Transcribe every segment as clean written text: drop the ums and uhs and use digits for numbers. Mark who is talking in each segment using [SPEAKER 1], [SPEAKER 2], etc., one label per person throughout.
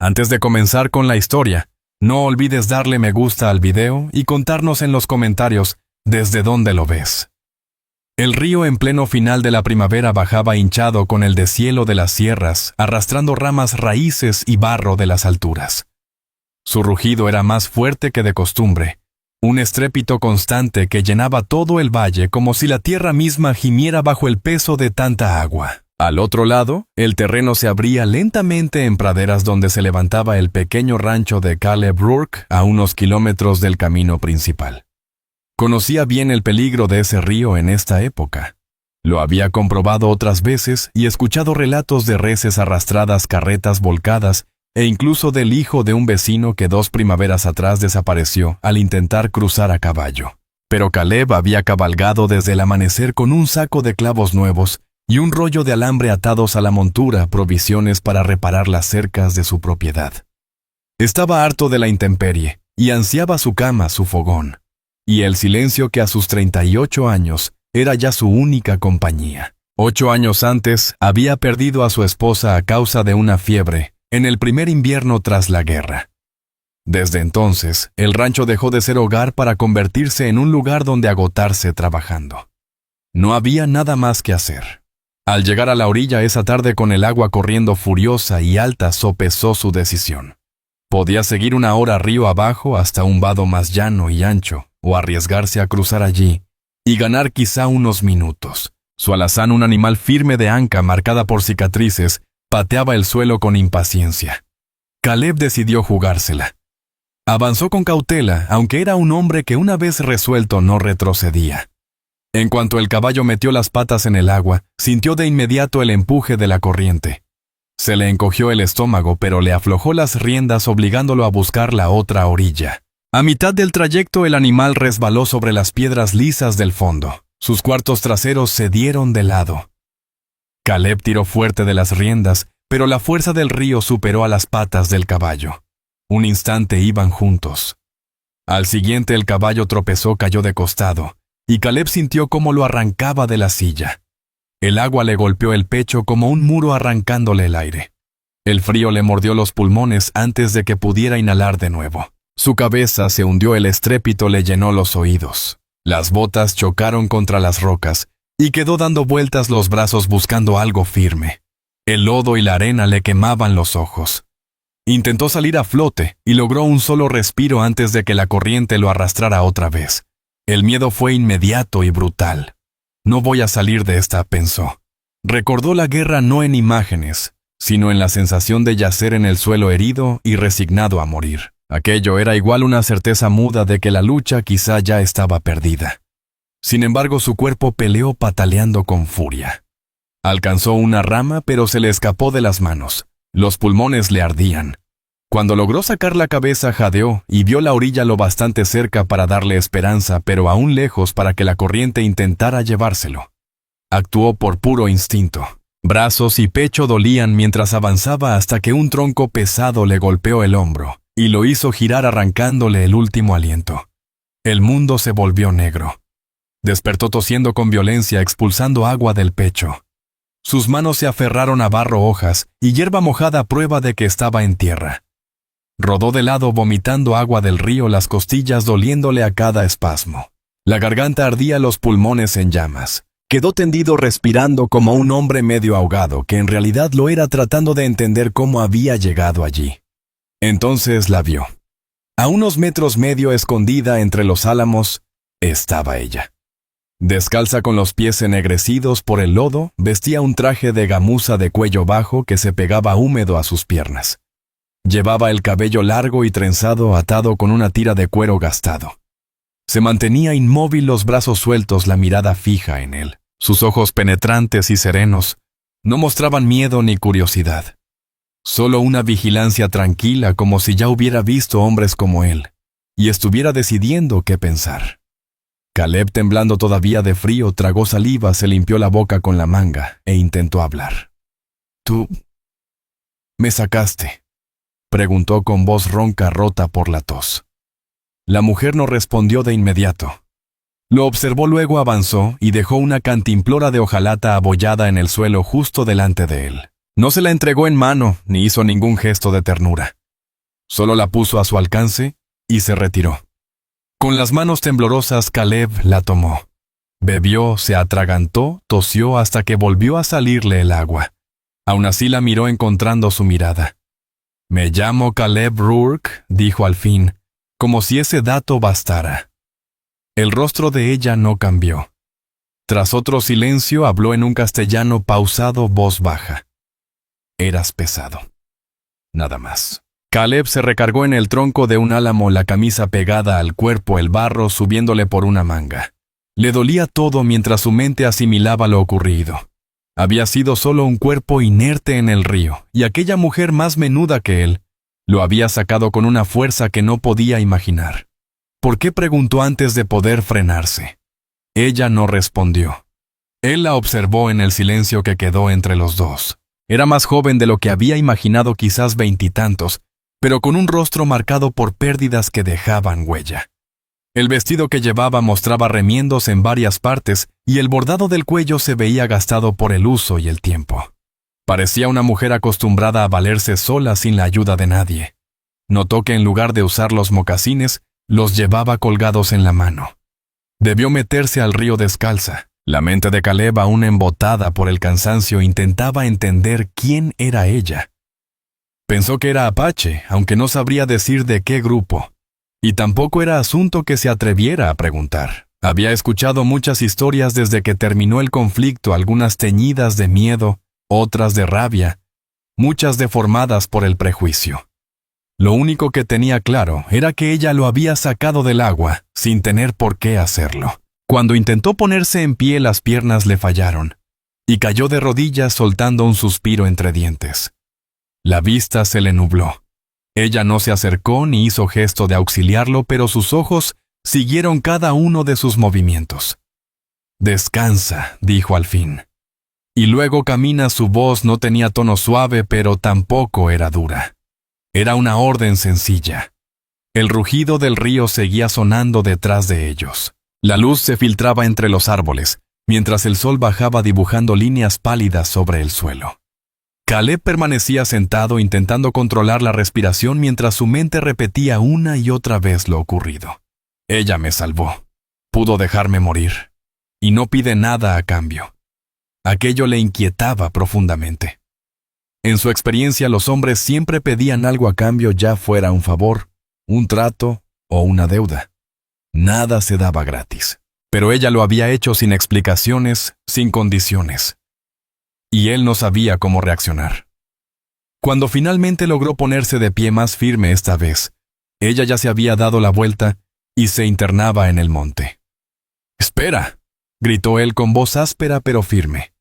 [SPEAKER 1] Antes de comenzar con la historia, no olvides darle me gusta al video y contarnos en los comentarios desde dónde lo ves. El río en pleno final de la primavera bajaba hinchado con el deshielo de las sierras, arrastrando ramas, raíces y barro de las alturas. Su rugido era más fuerte que de costumbre, un estrépito constante que llenaba todo el valle como si la tierra misma gimiera bajo el peso de tanta agua. Al otro lado, el terreno se abría lentamente en praderas donde se levantaba el pequeño rancho de Caleb Rourke a unos kilómetros del camino principal. Conocía bien el peligro de ese río en esta época. Lo había comprobado otras veces y escuchado relatos de reses arrastradas, carretas volcadas e incluso del hijo de un vecino que 2 primaveras atrás desapareció al intentar cruzar a caballo. Pero Caleb había cabalgado desde el amanecer con un saco de clavos nuevos y un rollo de alambre atados a la montura, provisiones para reparar las cercas de su propiedad. Estaba harto de la intemperie y ansiaba su cama, su fogón, y el silencio que a sus 38 años era ya su única compañía. 8 años antes había perdido a su esposa a causa de una fiebre en el primer invierno tras la guerra. Desde entonces, el rancho dejó de ser hogar para convertirse en un lugar donde agotarse trabajando. No había nada más que hacer. Al llegar a la orilla esa tarde con el agua corriendo furiosa y alta, sopesó su decisión. Podía seguir 1 hora río abajo hasta un vado más llano y ancho, o arriesgarse a cruzar allí y ganar quizá unos minutos. Su alazán, un animal firme de anca marcada por cicatrices, pateaba el suelo con impaciencia. Caleb decidió jugársela. Avanzó con cautela, aunque era un hombre que una vez resuelto no retrocedía. En cuanto el caballo metió las patas en el agua, sintió de inmediato el empuje de la corriente. Se le encogió el estómago, pero le aflojó las riendas obligándolo a buscar la otra orilla. A mitad del trayecto el animal resbaló sobre las piedras lisas del fondo. Sus cuartos traseros se dieron de lado. Caleb tiró fuerte de las riendas, pero la fuerza del río superó a las patas del caballo. Un instante iban juntos. Al siguiente el caballo tropezó, cayó de costado, y Caleb sintió cómo lo arrancaba de la silla. El agua le golpeó el pecho como un muro arrancándole el aire. El frío le mordió los pulmones antes de que pudiera inhalar de nuevo. Su cabeza se hundió, el estrépito le llenó los oídos. Las botas chocaron contra las rocas, y quedó dando vueltas los brazos buscando algo firme. El lodo y la arena le quemaban los ojos. Intentó salir a flote y logró un solo respiro antes de que la corriente lo arrastrara otra vez. El miedo fue inmediato y brutal. No voy a salir de esta, pensó. Recordó la guerra no en imágenes, sino en la sensación de yacer en el suelo herido y resignado a morir. Aquello era igual una certeza muda de que la lucha quizá ya estaba perdida. Sin embargo, su cuerpo peleó pataleando con furia. Alcanzó una rama, pero se le escapó de las manos. Los pulmones le ardían. Cuando logró sacar la cabeza, jadeó y vio la orilla lo bastante cerca para darle esperanza, pero aún lejos para que la corriente intentara llevárselo. Actuó por puro instinto. Brazos y pecho dolían mientras avanzaba hasta que un tronco pesado le golpeó el hombro y lo hizo girar arrancándole el último aliento. El mundo se volvió negro. Despertó tosiendo con violencia, expulsando agua del pecho. Sus manos se aferraron a barro, hojas y hierba mojada, prueba de que estaba en tierra. Rodó de lado vomitando agua del río, las costillas doliéndole a cada espasmo. La garganta ardía, los pulmones en llamas. Quedó tendido respirando como un hombre medio ahogado, que en realidad lo era, tratando de entender cómo había llegado allí. Entonces la vio. A unos metros medio, escondida entre los álamos, estaba ella. Descalza, con los pies ennegrecidos por el lodo, vestía un traje de gamuza de cuello bajo que se pegaba húmedo a sus piernas. Llevaba el cabello largo y trenzado, atado con una tira de cuero gastado. Se mantenía inmóvil, los brazos sueltos, la mirada fija en él. Sus ojos penetrantes y serenos no mostraban miedo ni curiosidad. Solo una vigilancia tranquila, como si ya hubiera visto hombres como él y estuviera decidiendo qué pensar. Caleb, temblando todavía de frío, tragó saliva, se limpió la boca con la manga e intentó hablar. «¿Tú me sacaste?», preguntó con voz ronca, rota por la tos. La mujer no respondió de inmediato. Lo observó, luego avanzó y dejó una cantimplora de hojalata abollada en el suelo justo delante de él. No se la entregó en mano ni hizo ningún gesto de ternura. Solo la puso a su alcance y se retiró. Con las manos temblorosas, Caleb la tomó. Bebió, se atragantó, tosió hasta que volvió a salirle el agua. Aún así la miró encontrando su mirada. «Me llamo Caleb Rourke», dijo al fin, como si ese dato bastara. El rostro de ella no cambió. Tras otro silencio, habló en un castellano pausado, voz baja. «Eras pesado. Nada más». Caleb se recargó en el tronco de un álamo, la camisa pegada al cuerpo, el barro subiéndole por una manga. Le dolía todo mientras su mente asimilaba lo ocurrido. Había sido solo un cuerpo inerte en el río, y aquella mujer más menuda que él lo había sacado con una fuerza que no podía imaginar. ¿Por qué preguntó antes de poder frenarse? Ella no respondió. Él la observó en el silencio que quedó entre los dos. Era más joven de lo que había imaginado, quizás 20 y tantos, pero con un rostro marcado por pérdidas que dejaban huella. El vestido que llevaba mostraba remiendos en varias partes y el bordado del cuello se veía gastado por el uso y el tiempo. Parecía una mujer acostumbrada a valerse sola sin la ayuda de nadie. Notó que en lugar de usar los mocasines, los llevaba colgados en la mano. Debió meterse al río descalza. La mente de Caleb, aún embotada por el cansancio, intentaba entender quién era ella. Pensó que era apache, aunque no sabría decir de qué grupo. Y tampoco era asunto que se atreviera a preguntar. Había escuchado muchas historias desde que terminó el conflicto, algunas teñidas de miedo, otras de rabia, muchas deformadas por el prejuicio. Lo único que tenía claro era que ella lo había sacado del agua, sin tener por qué hacerlo. Cuando intentó ponerse en pie, las piernas le fallaron, y cayó de rodillas soltando un suspiro entre dientes. La vista se le nubló. Ella no se acercó ni hizo gesto de auxiliarlo, pero sus ojos siguieron cada uno de sus movimientos. «Descansa», dijo al fin. Y luego camina. Su voz no tenía tono suave, pero tampoco era dura. Era una orden sencilla. El rugido del río seguía sonando detrás de ellos. La luz se filtraba entre los árboles, mientras el sol bajaba dibujando líneas pálidas sobre el suelo. Caleb permanecía sentado intentando controlar la respiración mientras su mente repetía una y otra vez lo ocurrido. Ella me salvó. Pudo dejarme morir. Y no pide nada a cambio. Aquello le inquietaba profundamente. En su experiencia, los hombres siempre pedían algo a cambio, ya fuera un favor, un trato o una deuda. Nada se daba gratis. Pero ella lo había hecho sin explicaciones, sin condiciones. Y él no sabía cómo reaccionar. Cuando finalmente logró ponerse de pie más firme esta vez, ella ya se había dado la vuelta y se internaba en el monte. «¡Espera!», gritó él con voz áspera pero firme.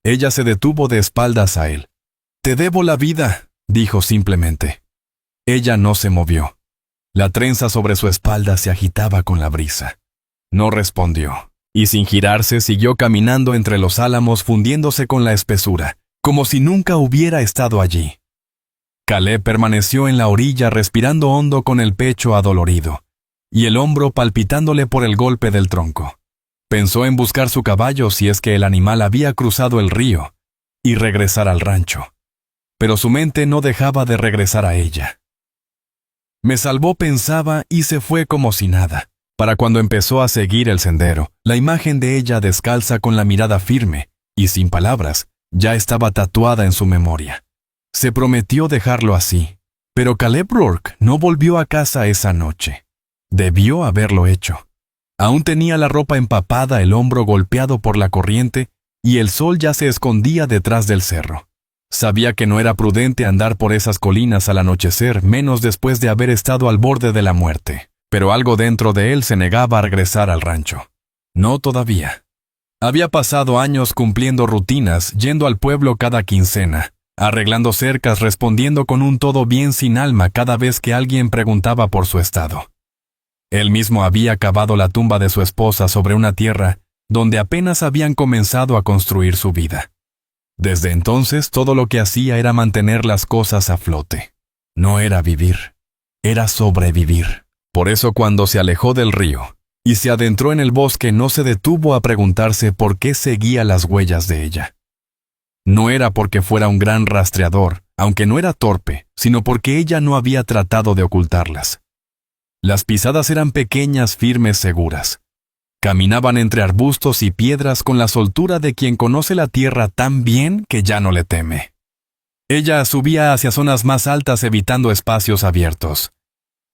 [SPEAKER 1] Ella se detuvo de espaldas a él. «Te debo la vida», dijo simplemente. Ella no se movió. La trenza sobre su espalda se agitaba con la brisa. No respondió. Y sin girarse siguió caminando entre los álamos, fundiéndose con la espesura, como si nunca hubiera estado allí. Caleb permaneció en la orilla respirando hondo con el pecho adolorido, y el hombro palpitándole por el golpe del tronco. Pensó en buscar su caballo si es que el animal había cruzado el río, y regresar al rancho. Pero su mente no dejaba de regresar a ella. Me salvó, pensaba, y se fue como si nada. Para cuando empezó a seguir el sendero, la imagen de ella descalza con la mirada firme y sin palabras ya estaba tatuada en su memoria. Se prometió dejarlo así, pero Caleb Rourke no volvió a casa esa noche. Debió haberlo hecho. Aún tenía la ropa empapada, el hombro golpeado por la corriente y el sol ya se escondía detrás del cerro. Sabía que no era prudente andar por esas colinas al anochecer, menos después de haber estado al borde de la muerte. Pero algo dentro de él se negaba a regresar al rancho. No todavía. Había pasado años cumpliendo rutinas, yendo al pueblo cada quincena, arreglando cercas, respondiendo con un todo bien sin alma cada vez que alguien preguntaba por su estado. Él mismo había cavado la tumba de su esposa sobre una tierra donde apenas habían comenzado a construir su vida. Desde entonces todo lo que hacía era mantener las cosas a flote. No era vivir, era sobrevivir. Por eso cuando se alejó del río y se adentró en el bosque no se detuvo a preguntarse por qué seguía las huellas de ella. No era porque fuera un gran rastreador, aunque no era torpe, sino porque ella no había tratado de ocultarlas. Las pisadas eran pequeñas, firmes, seguras. Caminaban entre arbustos y piedras con la soltura de quien conoce la tierra tan bien que ya no le teme. Ella subía hacia zonas más altas evitando espacios abiertos.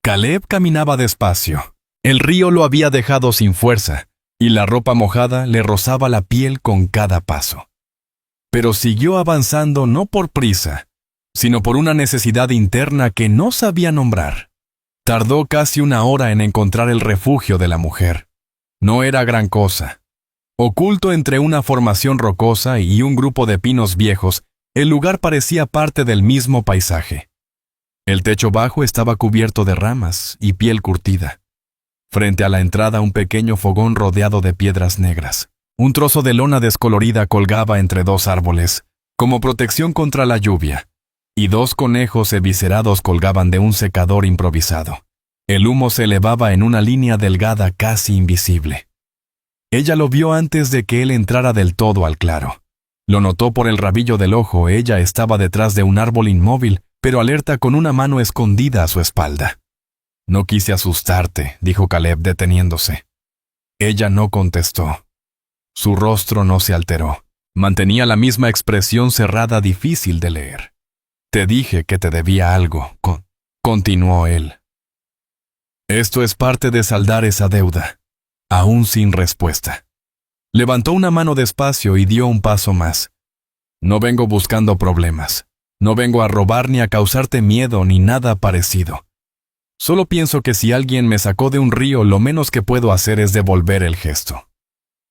[SPEAKER 1] Caleb caminaba despacio. El río lo había dejado sin fuerza, y la ropa mojada le rozaba la piel con cada paso. Pero siguió avanzando no por prisa, sino por una necesidad interna que no sabía nombrar. Tardó casi 1 hora en encontrar el refugio de la mujer. No era gran cosa. Oculto entre una formación rocosa y un grupo de pinos viejos, el lugar parecía parte del mismo paisaje. El techo bajo estaba cubierto de ramas y piel curtida. Frente a la entrada un pequeño fogón rodeado de piedras negras. Un trozo de lona descolorida colgaba entre 2 árboles, como protección contra la lluvia, y 2 conejos eviscerados colgaban de un secador improvisado. El humo se elevaba en una línea delgada casi invisible. Ella lo vio antes de que él entrara del todo al claro. Lo notó por el rabillo del ojo. Ella estaba detrás de un árbol inmóvil, pero alerta con una mano escondida a su espalda. «No quise asustarte», dijo Caleb deteniéndose. Ella no contestó. Su rostro no se alteró. Mantenía la misma expresión cerrada, difícil de leer. «Te dije que te debía algo», continuó él. «Esto es parte de saldar esa deuda», aún sin respuesta. Levantó una mano despacio y dio un paso más. «No vengo buscando problemas. No vengo a robar ni a causarte miedo ni nada parecido. Solo pienso que si alguien me sacó de un río, lo menos que puedo hacer es devolver el gesto».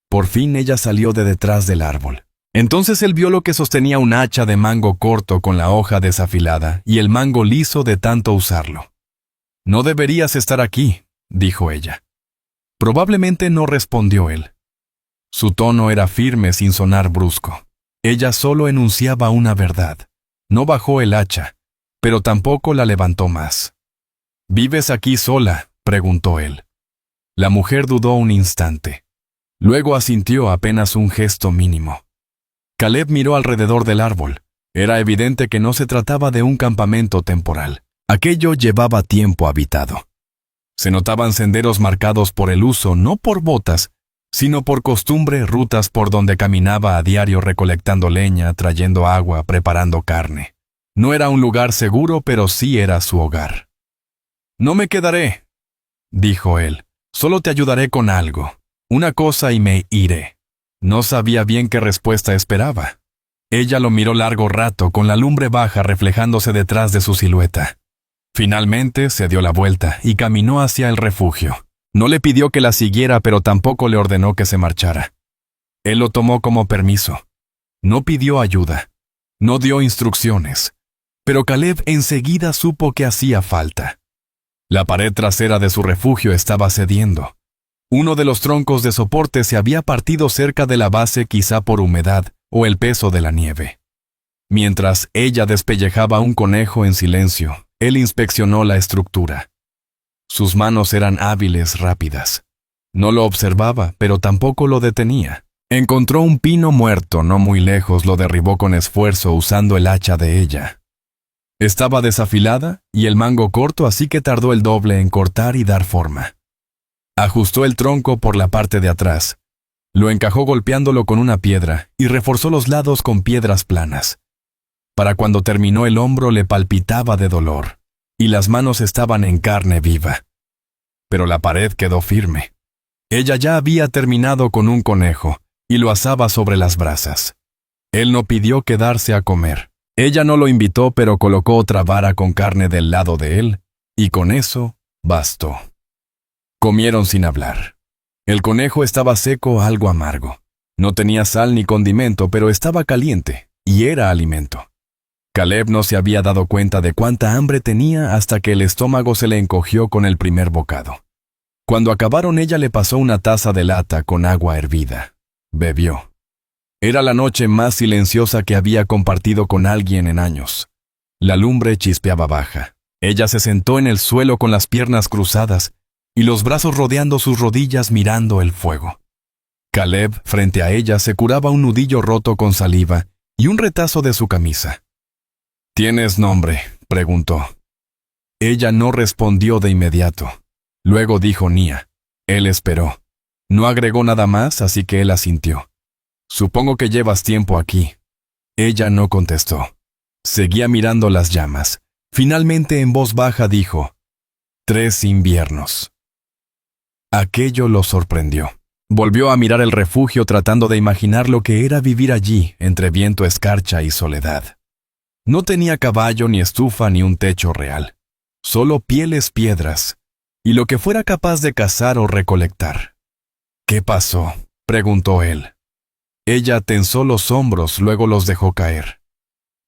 [SPEAKER 1] Por fin ella salió de detrás del árbol. Entonces él vio lo que sostenía un hacha de mango corto con la hoja desafilada y el mango liso de tanto usarlo. «No deberías estar aquí», dijo ella. Probablemente no respondió él. Su tono era firme sin sonar brusco. Ella solo enunciaba una verdad. No bajó el hacha, pero tampoco la levantó más. «¿Vives aquí sola?», preguntó él. La mujer dudó un instante. Luego asintió, apenas un gesto mínimo. Caleb miró alrededor del árbol. Era evidente que no se trataba de un campamento temporal. Aquello llevaba tiempo habitado. Se notaban senderos marcados por el uso, no por botas, sino por costumbre, rutas por donde caminaba a diario recolectando leña, trayendo agua, preparando carne. No era un lugar seguro, pero sí era su hogar. «No me quedaré», dijo él. «Solo te ayudaré con algo. Una cosa y me iré». No sabía bien qué respuesta esperaba. Ella lo miró largo rato, con la lumbre baja reflejándose detrás de su silueta. Finalmente se dio la vuelta y caminó hacia el refugio. No le pidió que la siguiera, pero tampoco le ordenó que se marchara. Él lo tomó como permiso. No pidió ayuda. No dio instrucciones. Pero Caleb enseguida supo que hacía falta. La pared trasera de su refugio estaba cediendo. Uno de los troncos de soporte se había partido cerca de la base, quizá por humedad o el peso de la nieve. Mientras ella despellejaba un conejo en silencio, él inspeccionó la estructura. Sus manos eran hábiles, rápidas. No lo observaba, pero tampoco lo detenía. Encontró un pino muerto no muy lejos, lo derribó con esfuerzo usando el hacha de ella. Estaba desafilada y el mango corto, así que tardó el doble en cortar y dar forma. Ajustó el tronco por la parte de atrás. Lo encajó golpeándolo con una piedra y reforzó los lados con piedras planas. Para cuando terminó, el hombro le palpitaba de dolor y las manos estaban en carne viva. Pero la pared quedó firme. Ella ya había terminado con un conejo y lo asaba sobre las brasas. Él no pidió quedarse a comer. Ella no lo invitó, pero colocó otra vara con carne del lado de él, y con eso bastó. Comieron sin hablar. El conejo estaba seco, algo amargo. No tenía sal ni condimento, pero estaba caliente, y era alimento. Caleb no se había dado cuenta de cuánta hambre tenía hasta que el estómago se le encogió con el primer bocado. Cuando acabaron, ella le pasó una taza de lata con agua hervida. Bebió. Era la noche más silenciosa que había compartido con alguien en años. La lumbre chispeaba baja. Ella se sentó en el suelo con las piernas cruzadas y los brazos rodeando sus rodillas mirando el fuego. Caleb, frente a ella, se curaba un nudillo roto con saliva y un retazo de su camisa. ¿Tienes nombre?, preguntó. Ella no respondió de inmediato. Luego dijo Nia. Él esperó. No agregó nada más, así que él asintió. Supongo que llevas tiempo aquí. Ella no contestó. Seguía mirando las llamas. Finalmente, en voz baja, dijo: 3 inviernos. Aquello lo sorprendió. Volvió a mirar el refugio tratando de imaginar lo que era vivir allí, entre viento, escarcha y soledad. No tenía caballo, ni estufa, ni un techo real. Solo pieles, piedras, y lo que fuera capaz de cazar o recolectar. ¿Qué pasó?, preguntó él. Ella tensó los hombros, luego los dejó caer.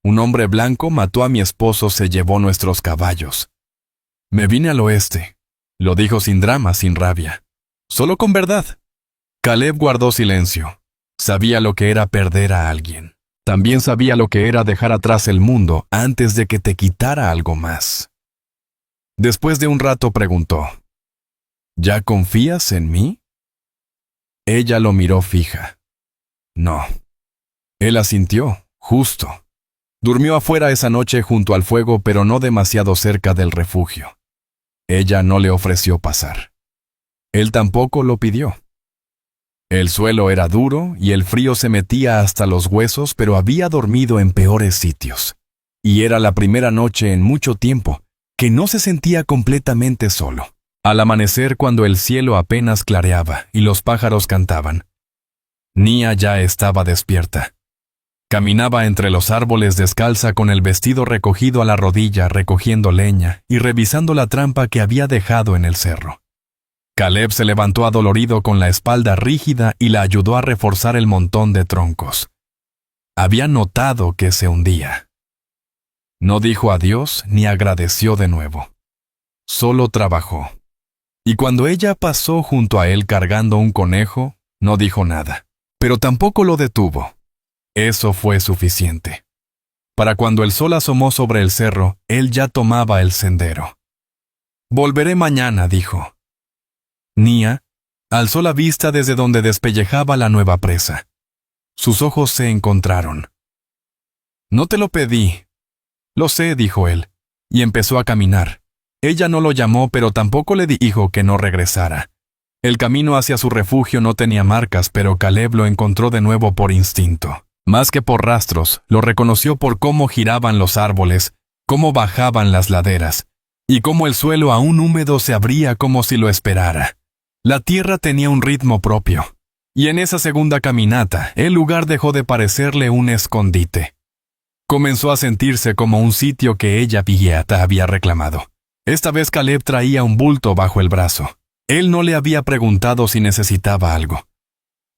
[SPEAKER 1] Un hombre blanco mató a mi esposo, se llevó nuestros caballos. Me vine al oeste, lo dijo sin drama, sin rabia. Solo con verdad. Caleb guardó silencio. Sabía lo que era perder a alguien. También sabía lo que era dejar atrás el mundo antes de que te quitara algo más. Después de un rato preguntó: ¿Ya confías en mí? Ella lo miró fija. No. Él asintió, justo. Durmió afuera esa noche junto al fuego, pero no demasiado cerca del refugio. Ella no le ofreció pasar. Él tampoco lo pidió. El suelo era duro y el frío se metía hasta los huesos, pero había dormido en peores sitios. Y era la primera noche en mucho tiempo que no se sentía completamente solo. Al amanecer, cuando el cielo apenas clareaba y los pájaros cantaban, Nia ya estaba despierta. Caminaba entre los árboles descalza con el vestido recogido a la rodilla, recogiendo leña y revisando la trampa que había dejado en el cerro. Caleb se levantó adolorido con la espalda rígida y la ayudó a reforzar el montón de troncos. Había notado que se hundía. No dijo adiós ni agradeció de nuevo. Solo trabajó. Y cuando ella pasó junto a él cargando un conejo, no dijo nada, pero tampoco lo detuvo. Eso fue suficiente. Para cuando el sol asomó sobre el cerro, él ya tomaba el sendero. «Volveré mañana», dijo. Nia alzó la vista desde donde despellejaba la nueva presa. Sus ojos se encontraron. «No te lo pedí». «Lo sé», dijo él, y empezó a caminar. Ella no lo llamó, pero tampoco le dijo que no regresara. El camino hacia su refugio no tenía marcas, pero Caleb lo encontró de nuevo por instinto. Más que por rastros, lo reconoció por cómo giraban los árboles, cómo bajaban las laderas, y cómo el suelo aún húmedo se abría como si lo esperara. La tierra tenía un ritmo propio, y en esa segunda caminata, el lugar dejó de parecerle un escondite. Comenzó a sentirse como un sitio que ella había reclamado. Esta vez Caleb traía un bulto bajo el brazo. Él no le había preguntado si necesitaba algo.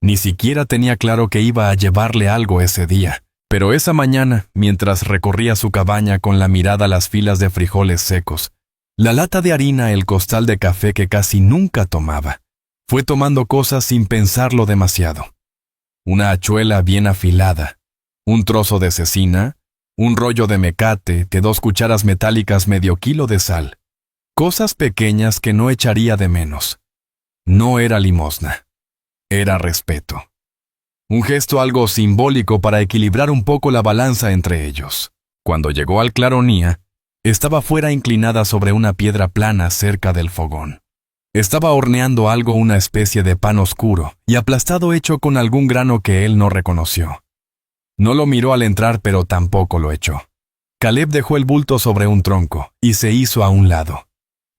[SPEAKER 1] Ni siquiera tenía claro que iba a llevarle algo ese día. Pero esa mañana, mientras recorría su cabaña con la mirada a las filas de frijoles secos, la lata de harina, el costal de café que casi nunca tomaba, fue tomando cosas sin pensarlo demasiado. Una hachuela bien afilada, un trozo de cecina, un rollo de mecate, 2 cucharas metálicas, medio kilo de sal. Cosas pequeñas que no echaría de menos. No era limosna. Era respeto. Un gesto algo simbólico para equilibrar un poco la balanza entre ellos. Cuando llegó al claro, Nia estaba fuera inclinada sobre una piedra plana cerca del fogón. Estaba horneando algo, una especie de pan oscuro y aplastado hecho con algún grano que él no reconoció. No lo miró al entrar, pero tampoco lo echó. Caleb dejó el bulto sobre un tronco y se hizo a un lado.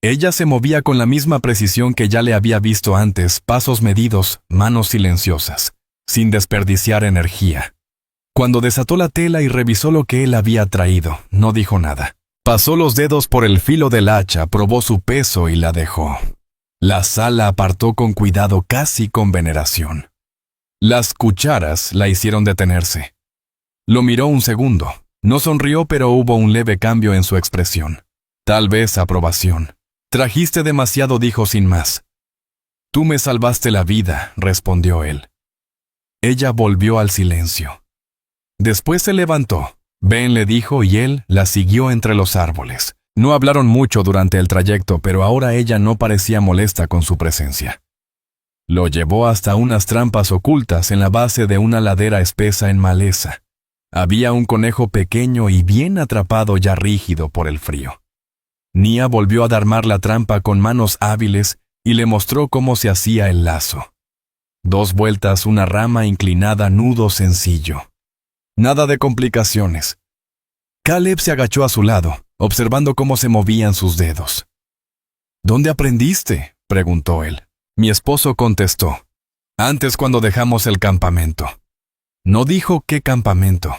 [SPEAKER 1] Ella se movía con la misma precisión que ya le había visto antes, pasos medidos, manos silenciosas, sin desperdiciar energía. Cuando desató la tela y revisó lo que él había traído, no dijo nada. Pasó los dedos por el filo del hacha, probó su peso y la dejó. La sal la apartó con cuidado, casi con veneración. Las cucharas la hicieron detenerse. Lo miró un segundo. No sonrió, pero hubo un leve cambio en su expresión. Tal vez aprobación. «Trajiste demasiado», dijo sin más. «Tú me salvaste la vida», respondió él. Ella volvió al silencio. Después se levantó. «Ven», le dijo, y él la siguió entre los árboles. No hablaron mucho durante el trayecto, pero ahora ella no parecía molesta con su presencia. Lo llevó hasta unas trampas ocultas en la base de una ladera espesa en maleza. Había un conejo pequeño y bien atrapado ya rígido por el frío. Nia volvió a armar la trampa con manos hábiles y le mostró cómo se hacía el lazo. 2 vueltas, una rama inclinada, nudo sencillo. Nada de complicaciones. Caleb se agachó a su lado, observando cómo se movían sus dedos. ¿Dónde aprendiste?, preguntó él. Mi esposo contestó. Antes, cuando dejamos el campamento. No dijo qué campamento.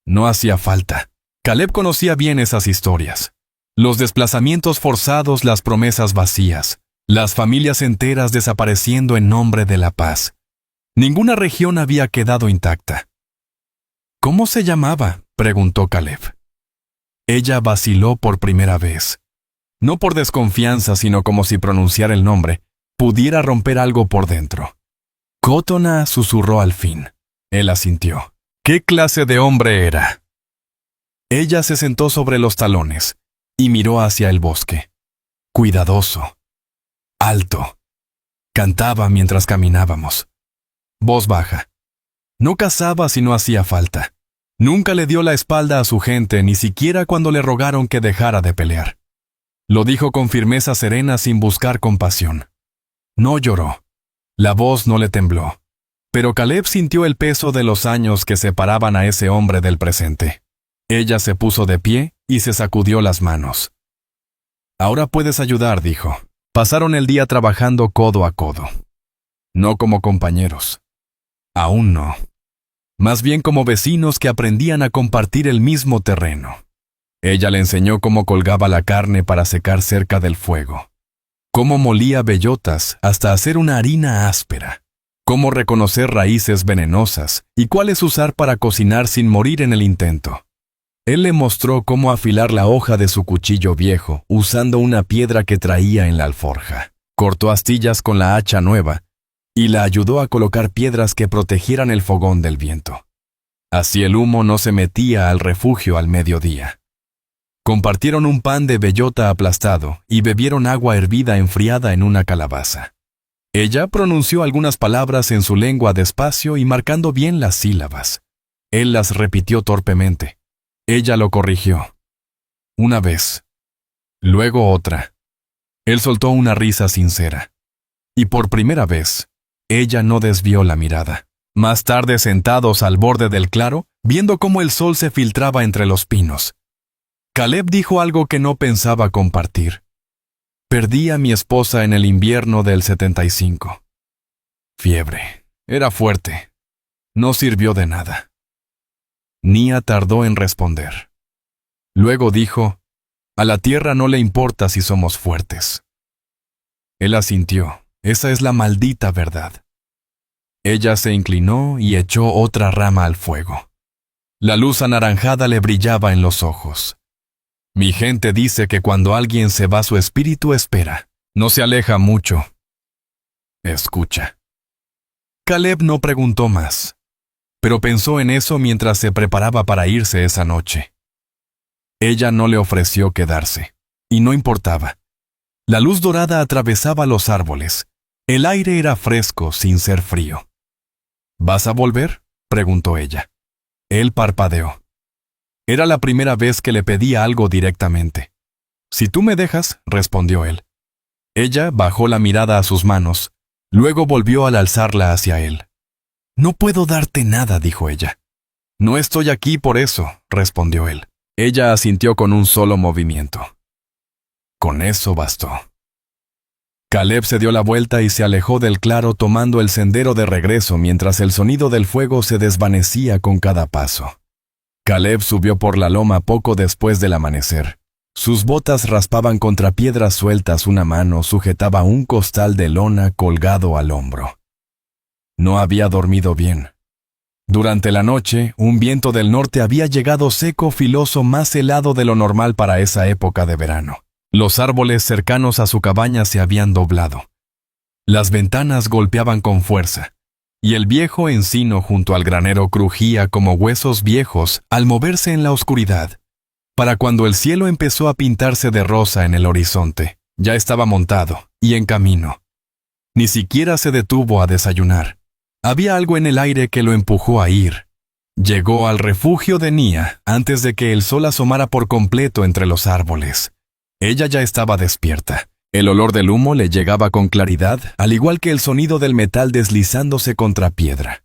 [SPEAKER 1] No hacía falta. Caleb conocía bien esas historias. Los desplazamientos forzados, las promesas vacías, las familias enteras desapareciendo en nombre de la paz. Ninguna región había quedado intacta. ¿Cómo se llamaba?, preguntó Caleb. Ella vaciló por primera vez. No por desconfianza, sino como si pronunciar el nombre pudiera romper algo por dentro. Cotona, susurró al fin. Él asintió. ¿Qué clase de hombre era? Ella se sentó sobre los talones y miró hacia el bosque. Cuidadoso. Alto. Cantaba mientras caminábamos. Voz baja. No cazaba si no hacía falta. Nunca le dio la espalda a su gente, ni siquiera cuando le rogaron que dejara de pelear. Lo dijo con firmeza serena sin buscar compasión. No lloró. La voz no le tembló. Pero Caleb sintió el peso de los años que separaban a ese hombre del presente. Ella se puso de pie y se sacudió las manos. Ahora puedes ayudar, dijo. Pasaron el día trabajando codo a codo. No como compañeros. Aún no. Más bien como vecinos que aprendían a compartir el mismo terreno. Ella le enseñó cómo colgaba la carne para secar cerca del fuego. Cómo molía bellotas hasta hacer una harina áspera. Cómo reconocer raíces venenosas y cuáles usar para cocinar sin morir en el intento. Él le mostró cómo afilar la hoja de su cuchillo viejo usando una piedra que traía en la alforja. Cortó astillas con la hacha nueva y la ayudó a colocar piedras que protegieran el fogón del viento. Así el humo no se metía al refugio al mediodía. Compartieron un pan de bellota aplastado y bebieron agua hervida enfriada en una calabaza. Ella pronunció algunas palabras en su lengua despacio y marcando bien las sílabas. Él las repitió torpemente. Ella lo corrigió. Una vez. Luego otra. Él soltó una risa sincera. Y por primera vez, ella no desvió la mirada. Más tarde, sentados al borde del claro, viendo cómo el sol se filtraba entre los pinos, Caleb dijo algo que no pensaba compartir. Perdí a mi esposa en el invierno del 75. Fiebre. Era fuerte. No sirvió de nada. Nia tardó en responder. Luego dijo, a la tierra no le importa si somos fuertes. Él asintió. Esa es la maldita verdad. Ella se inclinó y echó otra rama al fuego. La luz anaranjada le brillaba en los ojos. Mi gente dice que cuando alguien se va su espíritu espera. No se aleja mucho. Escucha. Caleb no preguntó más, pero pensó en eso mientras se preparaba para irse esa noche. Ella no le ofreció quedarse, y no importaba. La luz dorada atravesaba los árboles. El aire era fresco sin ser frío. ¿Vas a volver?, preguntó ella. Él parpadeó. Era la primera vez que le pedía algo directamente. Si tú me dejas, respondió él. Ella bajó la mirada a sus manos, luego volvió al alzarla hacia él. No puedo darte nada, dijo ella. No estoy aquí por eso, respondió él. Ella asintió con un solo movimiento. Con eso bastó. Caleb se dio la vuelta y se alejó del claro tomando el sendero de regreso mientras el sonido del fuego se desvanecía con cada paso. Caleb subió por la loma poco después del amanecer. Sus botas raspaban contra piedras sueltas, una mano sujetaba un costal de lona colgado al hombro. No había dormido bien. Durante la noche, un viento del norte había llegado seco, filoso, más helado de lo normal para esa época de verano. Los árboles cercanos a su cabaña se habían doblado. Las ventanas golpeaban con fuerza, y el viejo encino junto al granero crujía como huesos viejos al moverse en la oscuridad. Para cuando el cielo empezó a pintarse de rosa en el horizonte, ya estaba montado y en camino. Ni siquiera se detuvo a desayunar. Había algo en el aire que lo empujó a ir. Llegó al refugio de Nia antes de que el sol asomara por completo entre los árboles. Ella ya estaba despierta. El olor del humo le llegaba con claridad, al igual que el sonido del metal deslizándose contra piedra.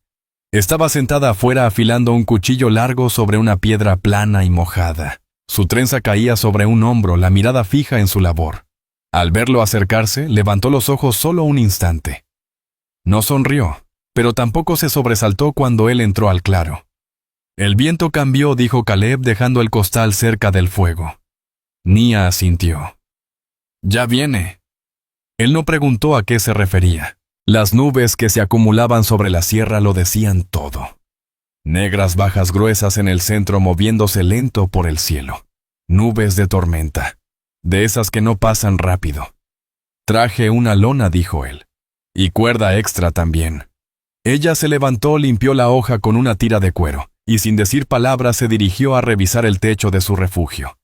[SPEAKER 1] Estaba sentada afuera afilando un cuchillo largo sobre una piedra plana y mojada. Su trenza caía sobre un hombro, la mirada fija en su labor. Al verlo acercarse, levantó los ojos solo un instante. No sonrió, pero tampoco se sobresaltó cuando él entró al claro. El viento cambió, dijo Caleb, dejando el costal cerca del fuego. Nia asintió. «Ya viene». Él no preguntó a qué se refería. Las nubes que se acumulaban sobre la sierra lo decían todo. Negras bajas gruesas en el centro moviéndose lento por el cielo. Nubes de tormenta. De esas que no pasan rápido. «Traje una lona», dijo él. «Y cuerda extra también». Ella se levantó, limpió la hoja con una tira de cuero, y sin decir palabra se dirigió a revisar el techo de su refugio.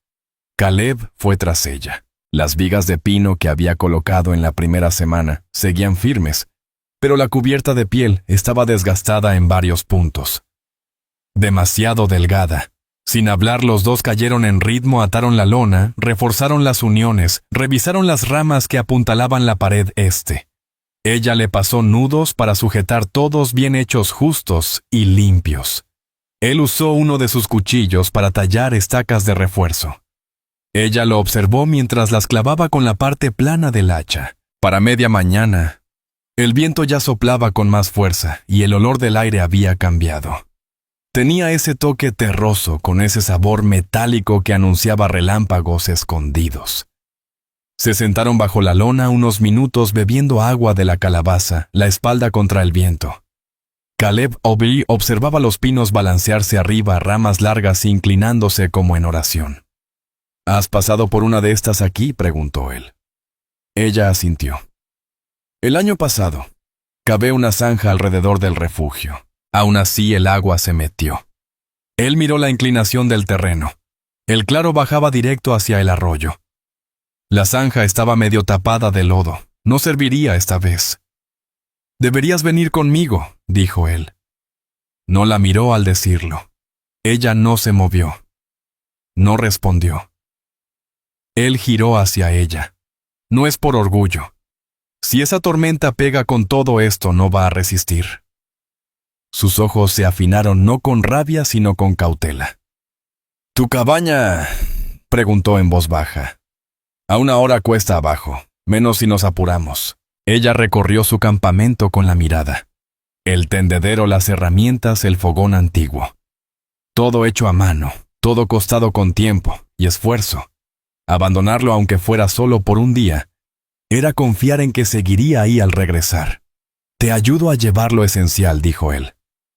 [SPEAKER 1] Caleb fue tras ella. Las vigas de pino que había colocado en la primera semana seguían firmes, pero la cubierta de piel estaba desgastada en varios puntos. Demasiado delgada. Sin hablar, los dos cayeron en ritmo, ataron la lona, reforzaron las uniones, revisaron las ramas que apuntalaban la pared este. Ella le pasó nudos para sujetar todos bien hechos, justos y limpios. Él usó uno de sus cuchillos para tallar estacas de refuerzo. Ella lo observó mientras las clavaba con la parte plana del hacha. Para media mañana, el viento ya soplaba con más fuerza y el olor del aire había cambiado. Tenía ese toque terroso con ese sabor metálico que anunciaba relámpagos escondidos. Se sentaron bajo la lona unos minutos bebiendo agua de la calabaza, la espalda contra el viento. Caleb observaba los pinos balancearse arriba, ramas largas inclinándose como en oración. «¿Has pasado por una de estas aquí?», preguntó él. Ella asintió. «El año pasado, cavé una zanja alrededor del refugio. Aún así el agua se metió». Él miró la inclinación del terreno. El claro bajaba directo hacia el arroyo. La zanja estaba medio tapada de lodo. No serviría esta vez. «Deberías venir conmigo», dijo él. No la miró al decirlo. Ella no se movió. No respondió. Él giró hacia ella. No es por orgullo. Si esa tormenta pega con todo esto, no va a resistir. Sus ojos se afinaron no con rabia, sino con cautela. «¿Tu cabaña?», preguntó en voz baja. «A una hora cuesta abajo, menos si nos apuramos». Ella recorrió su campamento con la mirada. El tendedero, las herramientas, el fogón antiguo. Todo hecho a mano, todo costado con tiempo y esfuerzo. Abandonarlo aunque fuera solo por un día, era confiar en que seguiría ahí al regresar. «Te ayudo a llevar lo esencial», dijo él.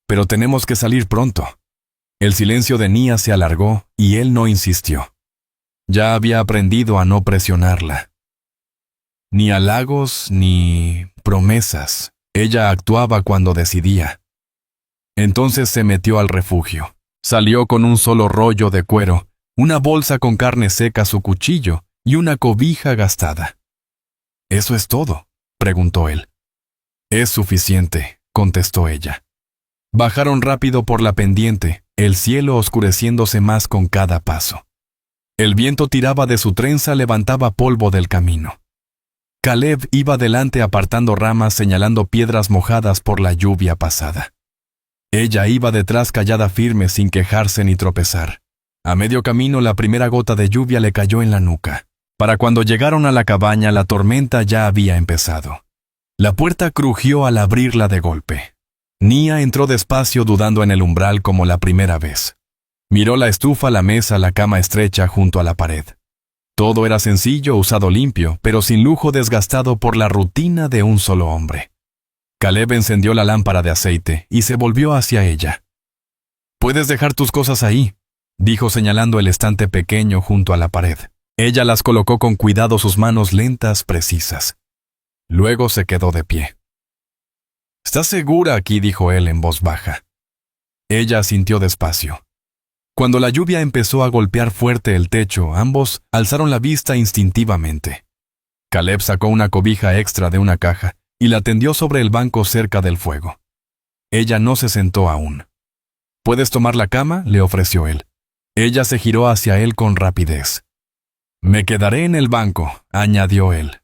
[SPEAKER 1] «Pero tenemos que salir pronto». El silencio de Nia se alargó y él no insistió. Ya había aprendido a no presionarla. Ni halagos ni promesas. Ella actuaba cuando decidía. Entonces se metió al refugio. Salió con un solo rollo de cuero, una bolsa con carne seca, su cuchillo y una cobija gastada. «¿Eso es todo?», preguntó él. «Es suficiente», contestó ella. Bajaron rápido por la pendiente, el cielo oscureciéndose más con cada paso. El viento tiraba de su trenza, levantaba polvo del camino. Caleb iba delante apartando ramas, señalando piedras mojadas por la lluvia pasada. Ella iba detrás callada, firme, sin quejarse ni tropezar. A medio camino la primera gota de lluvia le cayó en la nuca. Para cuando llegaron a la cabaña, la tormenta ya había empezado. La puerta crujió al abrirla de golpe. Nia entró despacio, dudando en el umbral como la primera vez. Miró la estufa, la mesa, la cama estrecha junto a la pared. Todo era sencillo, usado limpio, pero sin lujo, desgastado por la rutina de un solo hombre. Caleb encendió la lámpara de aceite y se volvió hacia ella. «Puedes dejar tus cosas ahí», dijo señalando el estante pequeño junto a la pared. Ella las colocó con cuidado, sus manos lentas, precisas. Luego se quedó de pie. «¿Estás segura aquí?», dijo él en voz baja. Ella asintió despacio. Cuando la lluvia empezó a golpear fuerte el techo, ambos alzaron la vista instintivamente. Caleb sacó una cobija extra de una caja y la tendió sobre el banco cerca del fuego. Ella no se sentó aún. ¿Puedes tomar la cama?, le ofreció él. Ella se giró hacia él con rapidez. Me quedaré en el banco, añadió él.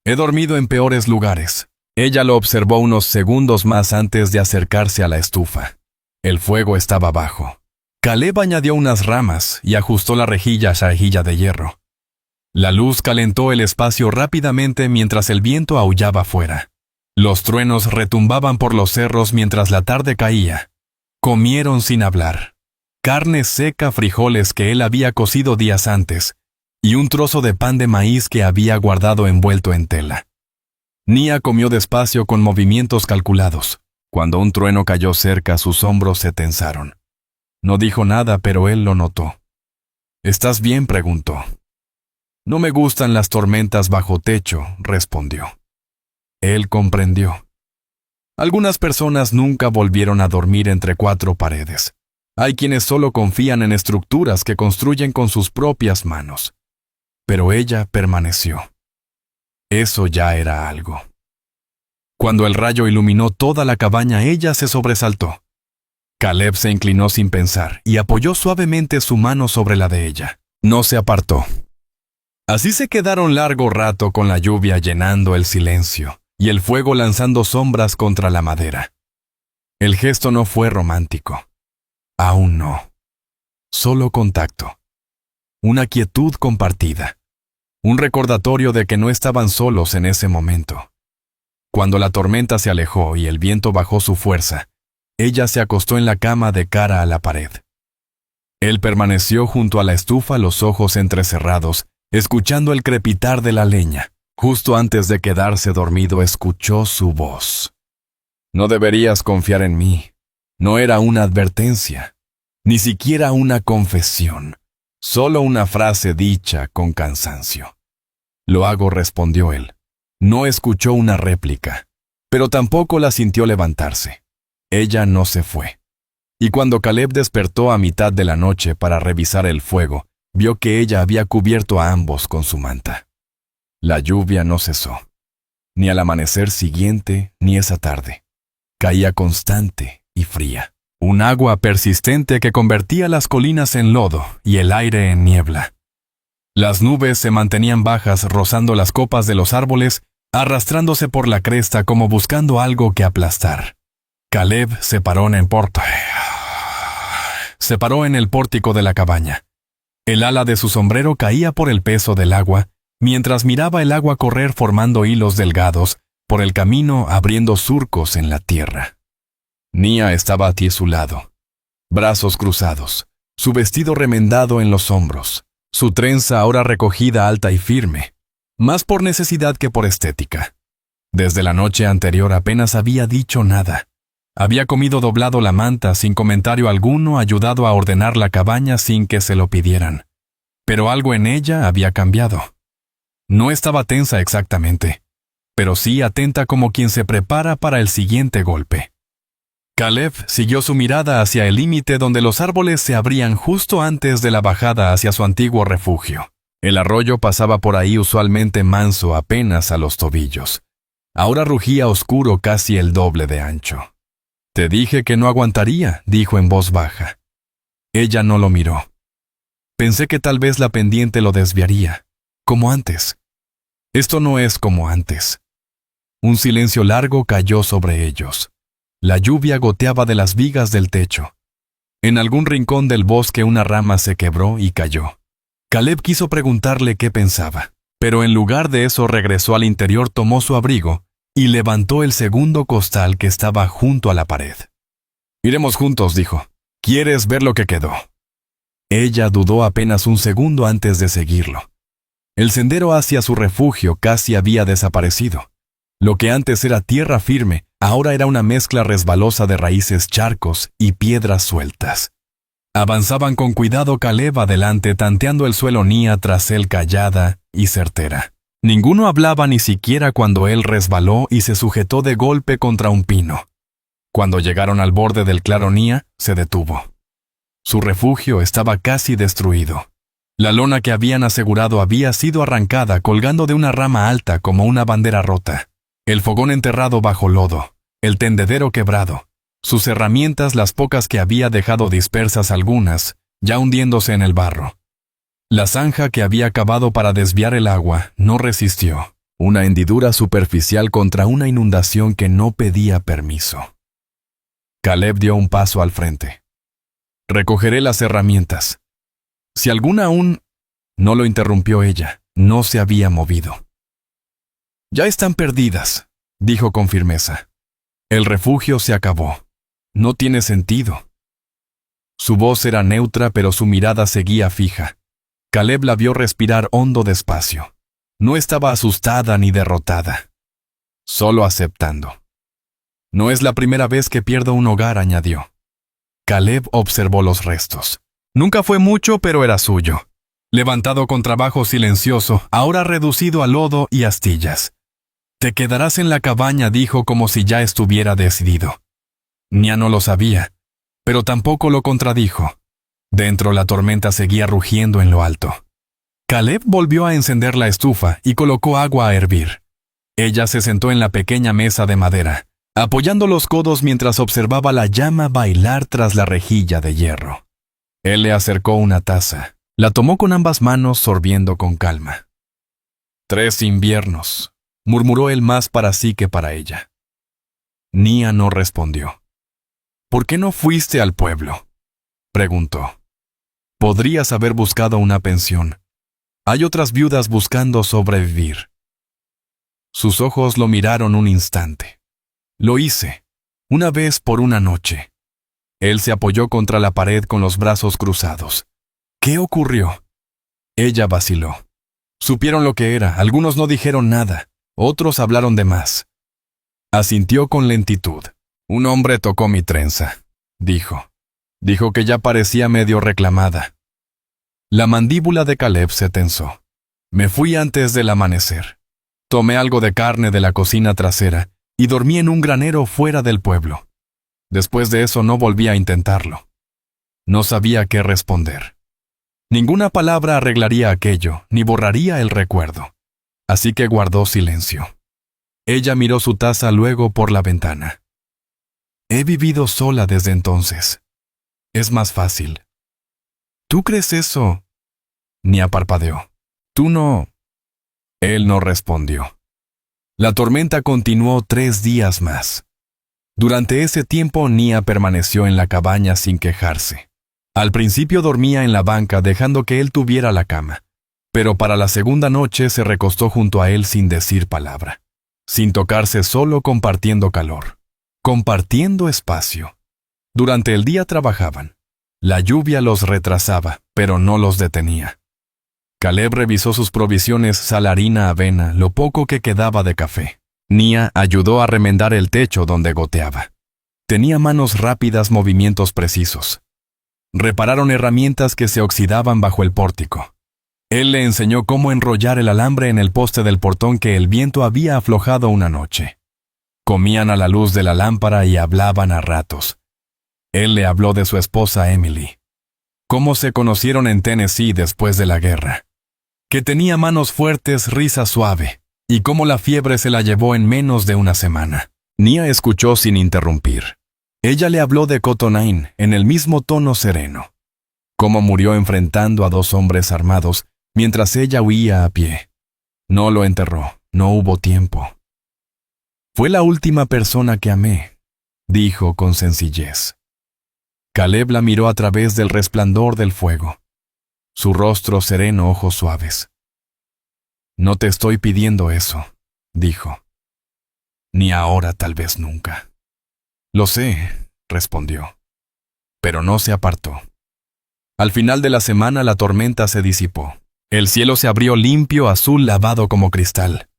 [SPEAKER 1] He dormido en peores lugares. Ella lo observó unos segundos más antes de acercarse a la estufa. El fuego estaba bajo. Caleb añadió unas ramas y ajustó la rejilla de hierro. La luz calentó el espacio rápidamente mientras el viento aullaba fuera. Los truenos retumbaban por los cerros mientras la tarde caía. Comieron sin hablar. Carne seca, frijoles que él había cocido días antes, y un trozo de pan de maíz que había guardado envuelto en tela. Nia comió despacio con movimientos calculados. Cuando un trueno cayó cerca, sus hombros se tensaron. No dijo nada, pero él lo notó. ¿Estás bien?, preguntó. No me gustan las tormentas bajo techo, respondió. Él comprendió. Algunas personas nunca volvieron a dormir entre cuatro paredes. Hay quienes solo confían en estructuras que construyen con sus propias manos. Pero ella permaneció. Eso ya era algo. Cuando el rayo iluminó toda la cabaña, ella se sobresaltó. Caleb se inclinó sin pensar y apoyó suavemente su mano sobre la de ella. No se apartó. Así se quedaron largo rato con la lluvia llenando el silencio y el fuego lanzando sombras contra la madera. El gesto no fue romántico. Aún no. Solo contacto. Una quietud compartida. Un recordatorio de que no estaban solos en ese momento. Cuando la tormenta se alejó y el viento bajó su fuerza, ella se acostó en la cama de cara a la pared. Él permaneció junto a la estufa, los ojos entrecerrados, escuchando el crepitar de la leña. Justo antes de quedarse dormido, escuchó su voz. No deberías confiar en mí. No era una advertencia, ni siquiera una confesión, solo una frase dicha con cansancio. Lo hago, respondió él. No escuchó una réplica, pero tampoco la sintió levantarse. Ella no se fue. Y cuando Caleb despertó a mitad de la noche para revisar el fuego, vio que ella había cubierto a ambos con su manta. La lluvia no cesó, ni al amanecer siguiente ni esa tarde. Caía constante y fría. Un agua persistente que convertía las colinas en lodo y el aire en niebla. Las nubes se mantenían bajas, rozando las copas de los árboles, arrastrándose por la cresta como buscando algo que aplastar. Caleb se paró en el pórtico de la cabaña. El ala de su sombrero caía por el peso del agua, mientras miraba el agua correr formando hilos delgados por el camino, abriendo surcos en la tierra. Nia estaba a su lado, brazos cruzados, su vestido remendado en los hombros, su trenza ahora recogida alta y firme, más por necesidad que por estética. Desde la noche anterior apenas había dicho nada. Había comido doblado la manta sin comentario alguno, ayudado a ordenar la cabaña sin que se lo pidieran. Pero algo en ella había cambiado. No estaba tensa exactamente, pero sí atenta como quien se prepara para el siguiente golpe. Caleb siguió su mirada hacia el límite donde los árboles se abrían justo antes de la bajada hacia su antiguo refugio. El arroyo pasaba por ahí usualmente manso apenas a los tobillos. Ahora rugía oscuro, casi el doble de ancho. «Te dije que no aguantaría», dijo en voz baja. Ella no lo miró. Pensé que tal vez la pendiente lo desviaría, como antes. Esto no es como antes. Un silencio largo cayó sobre ellos. La lluvia goteaba de las vigas del techo. En algún rincón del bosque una rama se quebró y cayó. Caleb quiso preguntarle qué pensaba, pero en lugar de eso regresó al interior, tomó su abrigo y levantó el segundo costal que estaba junto a la pared. «Iremos juntos», dijo. «¿Quieres ver lo que quedó?». Ella dudó apenas un segundo antes de seguirlo. El sendero hacia su refugio casi había desaparecido. Lo que antes era tierra firme, ahora era una mezcla resbalosa de raíces, charcos y piedras sueltas. Avanzaban con cuidado, Caleb adelante, tanteando el suelo, Nia tras él, callada y certera. Ninguno hablaba ni siquiera cuando él resbaló y se sujetó de golpe contra un pino. Cuando llegaron al borde del claro, Nia se detuvo. Su refugio estaba casi destruido. La lona que habían asegurado había sido arrancada, colgando de una rama alta como una bandera rota. El fogón enterrado bajo lodo, el tendedero quebrado, Sus herramientas, las pocas que había dejado dispersas algunas, ya hundiéndose en el barro. La zanja que había cavado para desviar el agua no resistió, una hendidura superficial contra una inundación que no pedía permiso. Caleb dio un paso al frente. Recogeré las herramientas. Si alguna aún... No lo interrumpió ella, no se había movido. Ya están perdidas, dijo con firmeza. El refugio se acabó. No tiene sentido. Su voz era neutra, pero su mirada seguía fija. Caleb la vio respirar hondo despacio. No estaba asustada ni derrotada. Solo aceptando. No es la primera vez que pierdo un hogar, añadió. Caleb observó los restos. Nunca fue mucho, pero era suyo. Levantado con trabajo silencioso, ahora reducido a lodo y astillas. Te quedarás en la cabaña, dijo como si ya estuviera decidido. Nia no lo sabía, pero tampoco lo contradijo. Dentro la tormenta seguía rugiendo en lo alto. Caleb volvió a encender la estufa y colocó agua a hervir. Ella se sentó en la pequeña mesa de madera, apoyando los codos mientras observaba la llama bailar tras la rejilla de hierro. Él le acercó una taza. La tomó con ambas manos, sorbiendo con calma. 3 inviernos, murmuró él más para sí que para ella. Nia no respondió. ¿Por qué no fuiste al pueblo?, preguntó. Podrías haber buscado una pensión. Hay otras viudas buscando sobrevivir. Sus ojos lo miraron un instante. Lo hice, una vez por una noche. Él se apoyó contra la pared con los brazos cruzados. ¿Qué ocurrió? Ella vaciló. Supieron lo que era, algunos no dijeron nada, otros hablaron de más. Asintió con lentitud. Un hombre tocó mi trenza, dijo. Dijo que ya parecía medio reclamada. La mandíbula de Caleb se tensó. Me fui antes del amanecer. Tomé algo de carne de la cocina trasera y dormí en un granero fuera del pueblo. Después de eso no volví a intentarlo. No sabía qué responder. Ninguna palabra arreglaría aquello, ni borraría el recuerdo. Así que guardó silencio. Ella miró su taza luego por la ventana. He vivido sola desde entonces. Es más fácil. ¿Tú crees eso? Nia parpadeó. Tú no... Él no respondió. La tormenta continuó 3 días más. Durante ese tiempo Nia permaneció en la cabaña sin quejarse. Al principio dormía en la banca dejando que él tuviera la cama, pero para la segunda noche se recostó junto a él sin decir palabra, sin tocarse, solo compartiendo calor, compartiendo espacio. Durante el día trabajaban. La lluvia los retrasaba, pero no los detenía. Caleb revisó sus provisiones: sal, harina, avena, lo poco que quedaba de café. Nia ayudó a remendar el techo donde goteaba. Tenía manos rápidas, movimientos precisos. Repararon herramientas que se oxidaban bajo el pórtico. Él le enseñó cómo enrollar el alambre en el poste del portón que el viento había aflojado una noche. Comían a la luz de la lámpara y hablaban a ratos. Él le habló de su esposa Emily. Cómo se conocieron en Tennessee después de la guerra. Que tenía manos fuertes, risa suave, y cómo la fiebre se la llevó en menos de una semana. Nia escuchó sin interrumpir. Ella le habló de Cotonine en el mismo tono sereno. Cómo murió enfrentando a 2 hombres armados mientras ella huía a pie. No lo enterró, no hubo tiempo. Fue la última persona que amé, dijo con sencillez. Caleb la miró a través del resplandor del fuego. Su rostro sereno, ojos suaves. No te estoy pidiendo eso, dijo. Ni ahora, tal vez nunca. Lo sé, respondió. Pero no se apartó. Al final de la semana la tormenta se disipó. El cielo se abrió limpio, azul, lavado como cristal.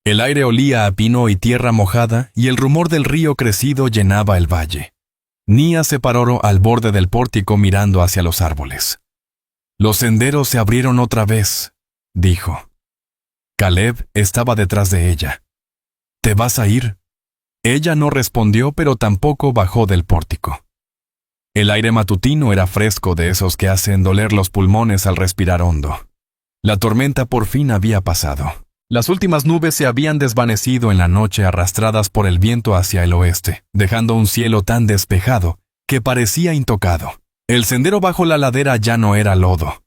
[SPEAKER 1] El aire olía a pino y tierra mojada, y el rumor del río crecido llenaba el valle. Nia se paró al borde del pórtico mirando hacia los árboles. Los senderos se abrieron otra vez, dijo. Caleb estaba detrás de ella. ¿Te vas a ir? Ella no respondió, pero tampoco bajó del pórtico. El aire matutino era fresco, de esos que hacen doler los pulmones al respirar hondo. La tormenta por fin había pasado. Las últimas nubes se habían desvanecido en la noche arrastradas por el viento hacia el oeste, dejando un cielo tan despejado que parecía intocado. El sendero bajo la ladera ya no era lodo.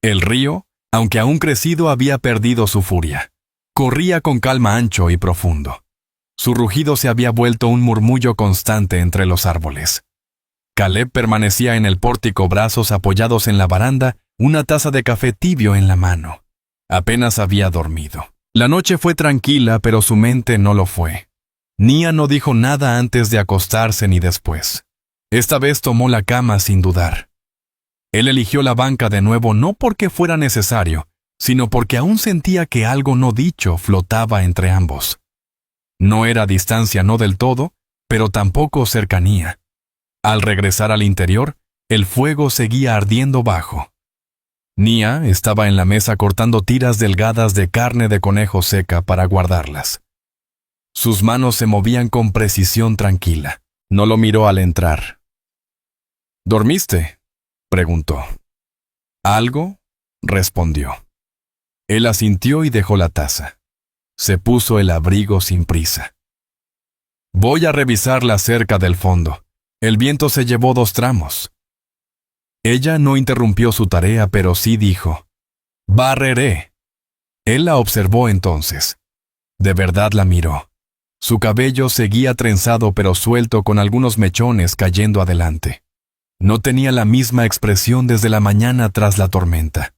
[SPEAKER 1] El río, aunque aún crecido, había perdido su furia. Corría con calma ancho y profundo. Su rugido se había vuelto un murmullo constante entre los árboles. Caleb permanecía en el pórtico, brazos apoyados en la baranda, una taza de café tibio en la mano. Apenas había dormido. La noche fue tranquila, pero su mente no lo fue. Nia no dijo nada antes de acostarse ni después. Esta vez tomó la cama sin dudar. Él eligió la banca de nuevo no porque fuera necesario, sino porque aún sentía que algo no dicho flotaba entre ambos. No era distancia, no del todo, pero tampoco cercanía. Al regresar al interior, el fuego seguía ardiendo bajo. Nia estaba en la mesa cortando tiras delgadas de carne de conejo seca para guardarlas. Sus manos se movían con precisión tranquila. No lo miró al entrar. ¿Dormiste?, preguntó. ¿Algo?, respondió. Él asintió y dejó la taza. Se puso el abrigo sin prisa. Voy a revisar la cerca del fondo. El viento se llevó 2 tramos. Ella no interrumpió su tarea, pero sí dijo: «Barreré». Él la observó entonces. De verdad la miró. Su cabello seguía trenzado pero suelto, con algunos mechones cayendo adelante. No tenía la misma expresión desde la mañana tras la tormenta.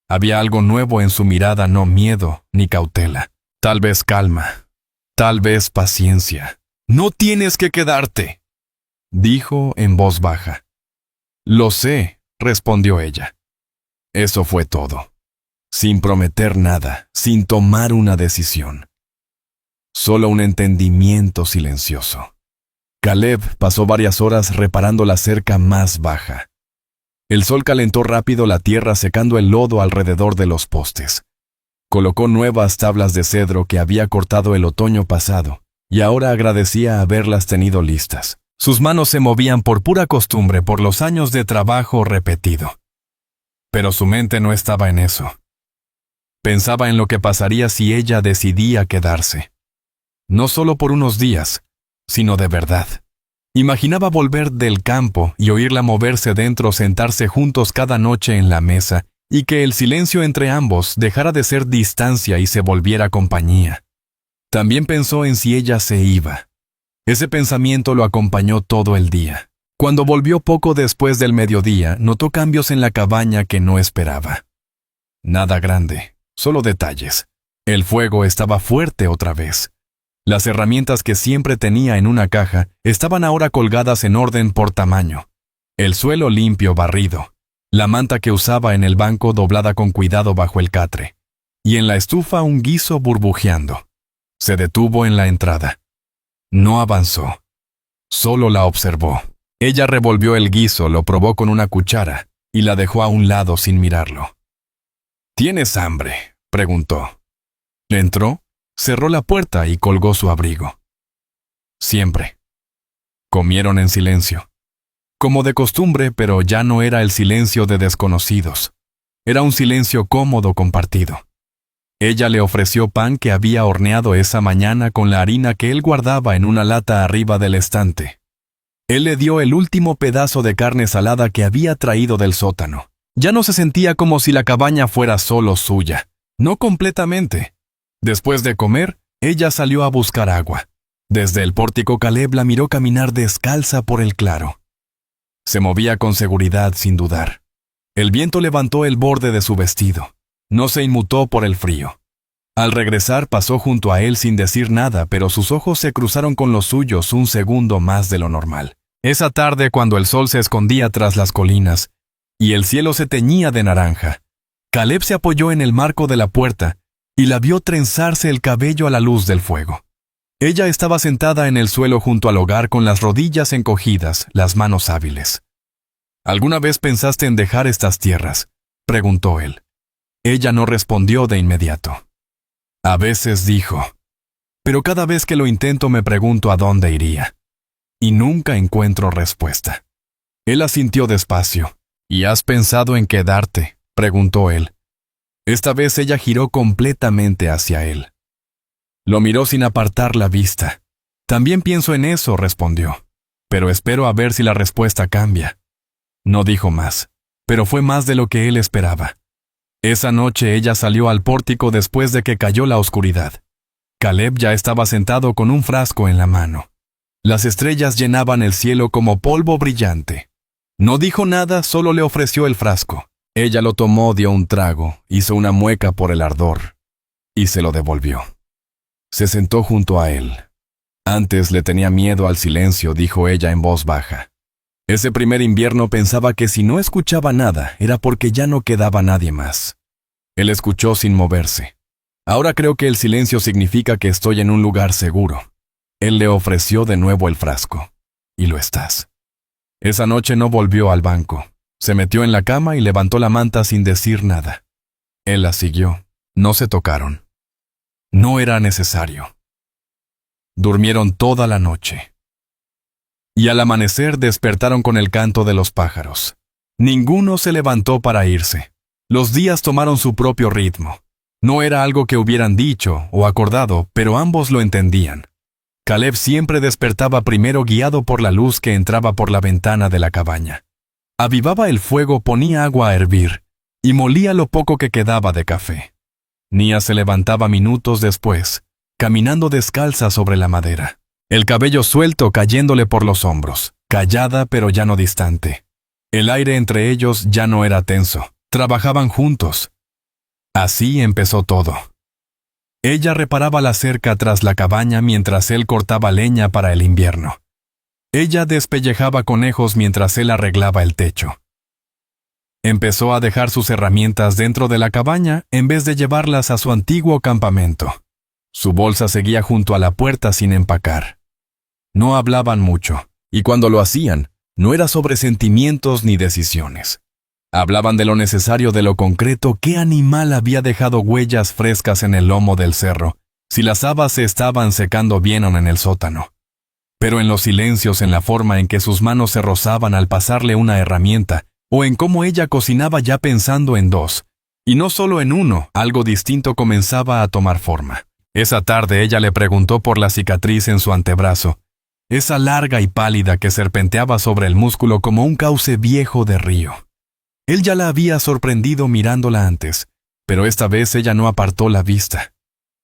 [SPEAKER 1] Había algo nuevo en su mirada, no miedo ni cautela. Tal vez calma. Tal vez paciencia. «No tienes que quedarte», dijo en voz baja. «Lo sé», respondió ella. Eso fue todo. Sin prometer nada, sin tomar una decisión. Solo un entendimiento silencioso. Caleb pasó varias horas reparando la cerca más baja. El sol calentó rápido la tierra, secando el lodo alrededor de los postes. Colocó nuevas tablas de cedro que había cortado el otoño pasado, y ahora agradecía haberlas tenido listas. Sus manos se movían por pura costumbre, por los años de trabajo repetido. Pero su mente no estaba en eso. Pensaba en lo que pasaría si ella decidía quedarse. No solo por unos días, sino de verdad. Imaginaba volver del campo y oírla moverse dentro, sentarse juntos cada noche en la mesa, y que el silencio entre ambos dejara de ser distancia y se volviera compañía. También pensó en si ella se iba. Ese pensamiento lo acompañó todo el día. Cuando volvió poco después del mediodía, notó cambios en la cabaña que no esperaba. Nada grande, solo detalles. El fuego estaba fuerte otra vez. Las herramientas que siempre tenía en una caja estaban ahora colgadas en orden por tamaño. El suelo limpio, barrido. La manta que usaba en el banco doblada con cuidado bajo el catre. Y en la estufa un guiso burbujeando. Se detuvo en la entrada. No avanzó. Solo la observó. Ella revolvió el guiso, lo probó con una cuchara y la dejó a un lado sin mirarlo. «¿Tienes hambre?», preguntó. Entró, cerró la puerta y colgó su abrigo. Siempre. Comieron en silencio. Como de costumbre, pero ya no era el silencio de desconocidos. Era un silencio cómodo compartido. Ella le ofreció pan que había horneado esa mañana con la harina que él guardaba en una lata arriba del estante. Él le dio el último pedazo de carne salada que había traído del sótano. Ya no se sentía como si la cabaña fuera solo suya. No completamente. Después de comer, ella salió a buscar agua. Desde el pórtico, Caleb la miró caminar descalza por el claro. Se movía con seguridad, sin dudar. El viento levantó el borde de su vestido. No se inmutó por el frío. Al regresar pasó junto a él sin decir nada, pero sus ojos se cruzaron con los suyos un segundo más de lo normal. Esa tarde, cuando el sol se escondía tras las colinas y el cielo se teñía de naranja, Caleb se apoyó en el marco de la puerta y la vio trenzarse el cabello a la luz del fuego. Ella estaba sentada en el suelo junto al hogar con las rodillas encogidas, las manos hábiles. «¿Alguna vez pensaste en dejar estas tierras?», preguntó él. Ella no respondió de inmediato. «A veces», dijo, «pero cada vez que lo intento me pregunto a dónde iría. Y nunca encuentro respuesta». Él asintió despacio. «¿Y has pensado en quedarte?», preguntó él. Esta vez ella giró completamente hacia él. Lo miró sin apartar la vista. También pienso en eso, respondió. Pero espero a ver si la respuesta cambia. No dijo más, pero fue más de lo que él esperaba. Esa noche ella salió al pórtico después de que cayó la oscuridad. Caleb ya estaba sentado con un frasco en la mano. Las estrellas llenaban el cielo como polvo brillante. No dijo nada, solo le ofreció el frasco. Ella lo tomó, dio un trago, hizo una mueca por el ardor y se lo devolvió. Se sentó junto a él. Antes le tenía miedo al silencio, dijo ella en voz baja. Ese primer invierno pensaba que si no escuchaba nada era porque ya no quedaba nadie más. Él escuchó sin moverse. Ahora creo que el silencio significa que estoy en un lugar seguro. Él le ofreció de nuevo el frasco. Y lo estás. Esa noche no volvió al banco. Se metió en la cama y levantó la manta sin decir nada. Él la siguió. No se tocaron. No era necesario. Durmieron toda la noche. Y al amanecer despertaron con el canto de los pájaros. Ninguno se levantó para irse. Los días tomaron su propio ritmo. No era algo que hubieran dicho o acordado, pero ambos lo entendían. Caleb siempre despertaba primero guiado por la luz que entraba por la ventana de la cabaña. Avivaba el fuego, ponía agua a hervir y molía lo poco que quedaba de café. Nia se levantaba minutos después, caminando descalza sobre la madera, el cabello suelto cayéndole por los hombros, callada pero ya no distante. El aire entre ellos ya no era tenso, trabajaban juntos. Así empezó todo. Ella reparaba la cerca tras la cabaña mientras él cortaba leña para el invierno. Ella despellejaba conejos mientras él arreglaba el techo. Empezó a dejar sus herramientas dentro de la cabaña en vez de llevarlas a su antiguo campamento. Su bolsa seguía junto a la puerta sin empacar. No hablaban mucho, y cuando lo hacían, no era sobre sentimientos ni decisiones. Hablaban de lo necesario, de lo concreto, qué animal había dejado huellas frescas en el lomo del cerro, si las habas se estaban secando bien o en el sótano. Pero en los silencios, en la forma en que sus manos se rozaban al pasarle una herramienta, o en cómo ella cocinaba ya pensando en dos, y no solo en uno, algo distinto comenzaba a tomar forma. Esa tarde ella le preguntó por la cicatriz en su antebrazo, esa larga y pálida que serpenteaba sobre el músculo como un cauce viejo de río. Él ya la había sorprendido mirándola antes, pero esta vez ella no apartó la vista.